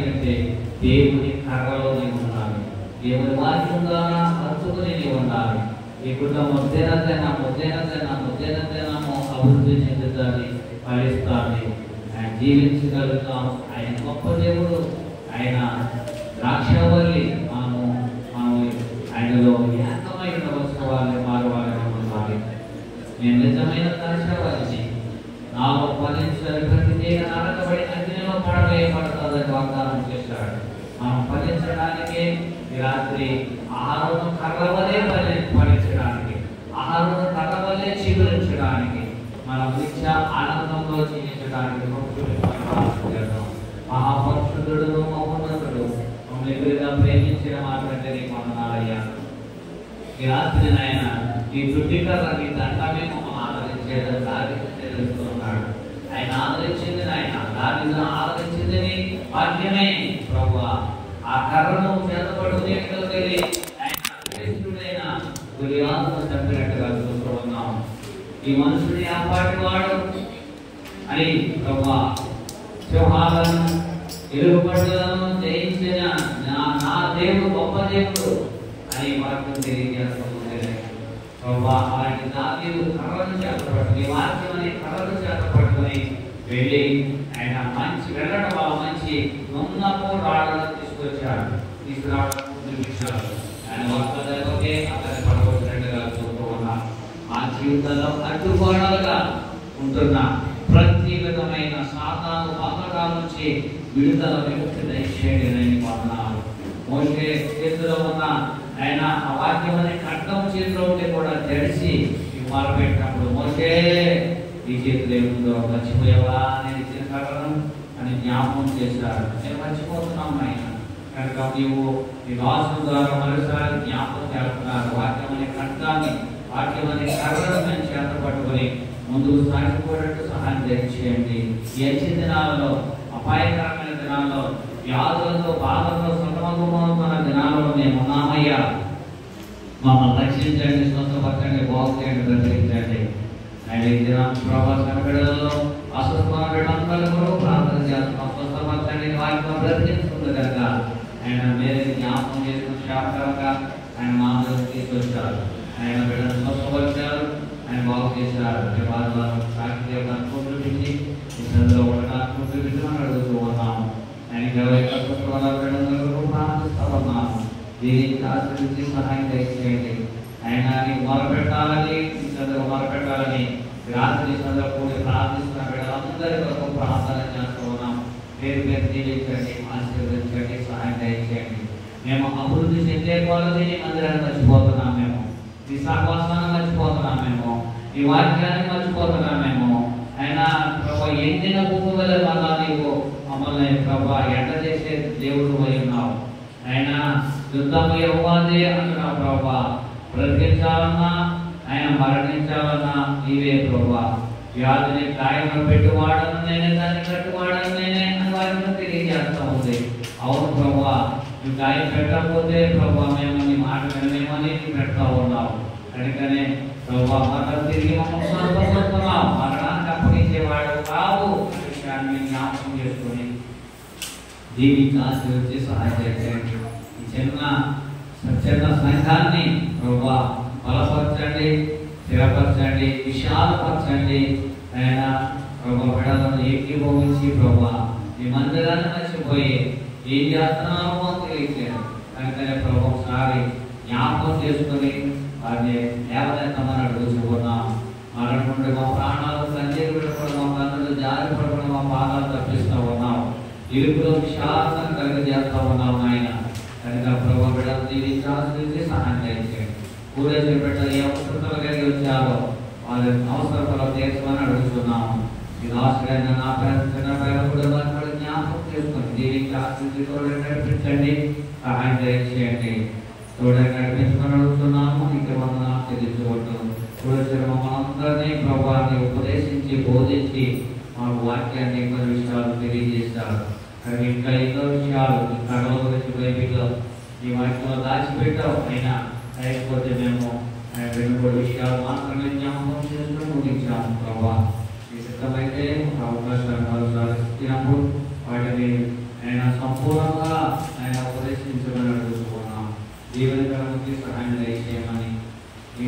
అంటే దేవుని కర్రలోనే ఉండాలి, దేవుని వాక్యం ద్వారా హత్తుకుని ఉండాలి. ఈ కుటుంబం దినదినము అభివృద్ధి చెందుతుంది, ఫలిస్తుంది. ఆయన జీవించగలుగుతాం. ఆయన గొప్ప దేవుడు, ఆయన ద్రాక్షవల్లి. మనము ఆయనలో ఏకమైన వస్తువాలని మారవాలని ఉండాలి. నేను నిజమైన ద్రాక్షవల్లిని, నాలో ఫలించిన ప్రతి తీగ నరకబడి అగ్నిలో పడవేయబడుతుందని వాగ్దానం చేశాడు. మనం ఫలించడానికి ఈ రాత్రి ఆహారం కర్రవలే ఫలించడానికి, ఆహారం కర్రవలే చిగురించడానికి, మనం నిత్య ఆనందంలో జీవించడానికి మహాపరిశుద్ధుడు, మహోన్నతుడు, మమ్మల్ని ఎదురుగా ప్రేమించిన మాట్లాడితే నీకు వందనాలయ్యా. ఈ రాత్రి నాయన ఈ దుడ్డికర్ర నీ దండమే మమ్మల్ని ఆదరించేదని దానికి తెలుస్తున్నాడు. ఆయన ఆదరించింది, ఆయన దాన్ని ఆదరించిందని వాక్యమే ప్రభువా. ఆ కర్రను చేతపడుకుని ఆయన శ్రేష్ఠుడైన గురియాలను చంపినట్టుగా చూస్తూ ఉన్నాం. ఈ మనుషుడు ఆపాటి వాడు అని ప్రభువా, సింహాలను ఎలుగుబంటులను జయించిన నా దేవుడు గొప్ప దేవుడు అని వాక్యం తెలియజేస్తుంది. ప్రభువా, అలాంటి దావీదు కర్రను చేతపట్టుకుని, వాక్యం అనే కర్రను చేతపట్టుకుని వెళ్ళి ఆయన వెళ్ళడం వల్ల మంచి నున్నపు రాళ్ళను తీసుకురావడం చూపించారు. ఆయన వర్తలకే అతన్ని పడగొట్టినట్టుగా చూస్తూ ఉన్నాం. మా జీవితంలో అడ్డుగోడలుగా ఉంటున్న ప్రతి విధమైన సాతాను బంధకాల నుంచి విడుదల విముక్తి దయచేయండి వందనాలు. మోషే చేతిలో ఉన్న ఆయన ఆ వాక్యం అనే ఖడ్గం చేతిలో ఉంటే కూడా తెరిచి మొదలుపెట్టినప్పుడు మోషే ఈ చేతిలో ఏముందో మర్చిపోయావా, నేను ఇచ్చిన కర్రను అని జ్ఞాపకం చేశారు. నేను మర్చిపోతున్నాం ఆయన. కనుక నీవు నీ దాసుల ద్వారా మరోసారి జ్ఞాపకం చేస్తున్నారు. వాక్యం అనే ఖడ్గాన్ని, వాక్యం అనే కర్రను మేము చేత పట్టుకొని ముందుకు సాగిపోయేట్టు సహాయం దయచేయండి. ఈ అంచె దినాలలో, అపాయకరమైన దినాల్లో, వ్యాధులతో బాధలతో సతమతమవుతున్న దినాలలో మేము ఉన్నామయ్యా. మమ్మల్ని రక్షించండి, స్వస్థపరచండి, బాగు చేయండి, ప్రతిరించండి. ఆయన ఈ దినం ప్రభా సంఘటనలో అస్వస్థమైన బిడ్డలందరూ కూడా ప్రార్థన చేస్తున్నాం. స్వస్థపరచండి, వారితో బ్రతికిస్తుంది కనుక ఆయన మేరే జ్ఞాపకం చేసుకుని శాపకరంగా ఆయన మామూలు తీసుకొచ్చారు. ఆయన బిడ్డను స్వస్థపరిచారు, ఆయన బాగు చేశారు. వారు సాక్షి చూపించి ఈ సందులో ఉండడానికి చూపించమని అడుగుతూ ఉన్నాము. ఆయనకి ఎవరి బిడ్డలందరూ ప్రార్థిస్తూ ఉన్నాము. దీనికి ఆశ్రయించి సహాయం దయచేయండి. ఆయన నీకు మొరపెట్టాలని మొరపెట్టాలని రాత్రి సందర్భంలో ప్రార్థిస్తున్న బిడ్డలందరి వరకు ప్రార్థన చేస్తూ ఉన్నాం. పేరు పేరు దీవించండి, ఆశీర్వదించండి, సహాయం దయచేయండి. మేము అభివృద్ధి చెందే కొలది మందిరాన్ని మర్చిపోతున్నాం, మేము ఈ సహవాసాన్ని మర్చిపోతున్నాం, మేము ఈ వాక్యాన్ని మర్చిపోతున్నాం. మేము ఆయన ప్రభా ఎండిన భూమి వల్ల మళ్ళా నీవు మమ్మల్ని ప్రభా ఎండ చేసే దేవుడు అయి ఉన్నావు. ఆయన యుద్ధము యెహోవాదే అంటున్నావు ప్రభా. బ్రతికించాలన్నా ఆయన మరణించాలన్నా నీవే ప్రభా. వ్యాధిని గాయంలో పెట్టువాడను నేనే, దాన్ని కట్టువాడను నేనే అని వారిని తెలియజేస్తా ఉంది. అవును ప్రభా, నువ్వు గాయం పెట్టకపోతే ప్రభా మేము నీ మాట వినమేమని పెడతా ఉన్నావు. కనుకనే ప్రభా మరణం తిరిగి మమ్మల్ని స్వస్థపరుస్తున్నావు. మరణానికి అప్పగించేవాడు కావు అనే విషయాన్ని జ్ఞాపకం చేసుకొని దీనికి ఆశీర్వదించి సహాయం చేయండి. ఈ చిన్న సంఘాన్ని ప్రభా బలపరచండి, స్థిరపరచండి, విశాలపరచండి. ఆయన ప్రభా బిడ్డలను ఏకీభవించి ప్రభా ఈ మందిరాన్ని మర్చిపోయి ఏం చేస్తున్నామో తెలియచేయండి. కనుకనే ప్రభా ఒకసారి జ్ఞాపకం చేసుకుని వారిని లేవనెత్తమని అడుగుతున్నాం. మరణం నుండి మా ప్రాణాలు సంజీవి పెట్టుకోవడం, మా కన్నులు జారి పడడం, మా పాదాలు తప్పిస్తూ ఉన్నాం. ఇరుకులో విశాలం కలిగజేస్తూ ఉన్నాం ఆయన. కనుక ప్రభా బిడ్డలు దీవించాల్సి సహాయం చేయండి. కూరేసిన బిడ్డలు ఏ అవసరతలు కలిగి వచ్చారో వాళ్ళ అవసరతలు తీర్చమని అడుగుతున్నాము. ఇది ఆశ్రయంగా నా పేరు కూడా జ్ఞాపకం చేసుకుని దీవించి ఆశించి తోడు నడిపించండి, సహాయం చేయండి. తోడు నడిపించుకొని అడుగుతున్నాము. ఇంకా వందనాలు చెల్లించుకుంటూ కూరేసిన మమ్మల్ని అందరినీ ప్రభావాన్ని ఉపదేశించి బోధించి మాకు వాక్యాన్ని కొన్ని విషయాలు తెలియజేశారు. కానీ ఇంకా ఎన్నో విషయాలు ఈ కళల గురించి బైబిల్లో ఈ వాక్యంలో దాచిపెట్టావు. అయినా లేకపోతే మేము రెండు మూడు విషయాలు మాత్రమే జ్ఞాపకం చేసుకుని ముగించాము. ప్రభావ ఈ సిద్ధమైతే ఒక అవకాశాలు ఇచ్చినప్పుడు వాటిని ఆయన సంపూర్ణంగా ఆయన ఉపదేశించమని అడుగుతున్నాం. జీవనకరానికి సహాయం దయచేయమని, ఈ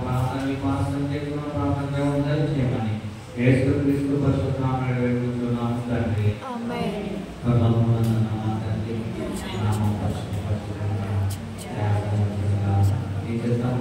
ప్రార్థన విశ్వాసం చేసుకున్న ప్రార్థన చేయమని యేసుక్రీస్తు పరిశుద్ధ నామమున వేడుకుంటున్నాము తండ్రి. పరిశుద్ధాత్మ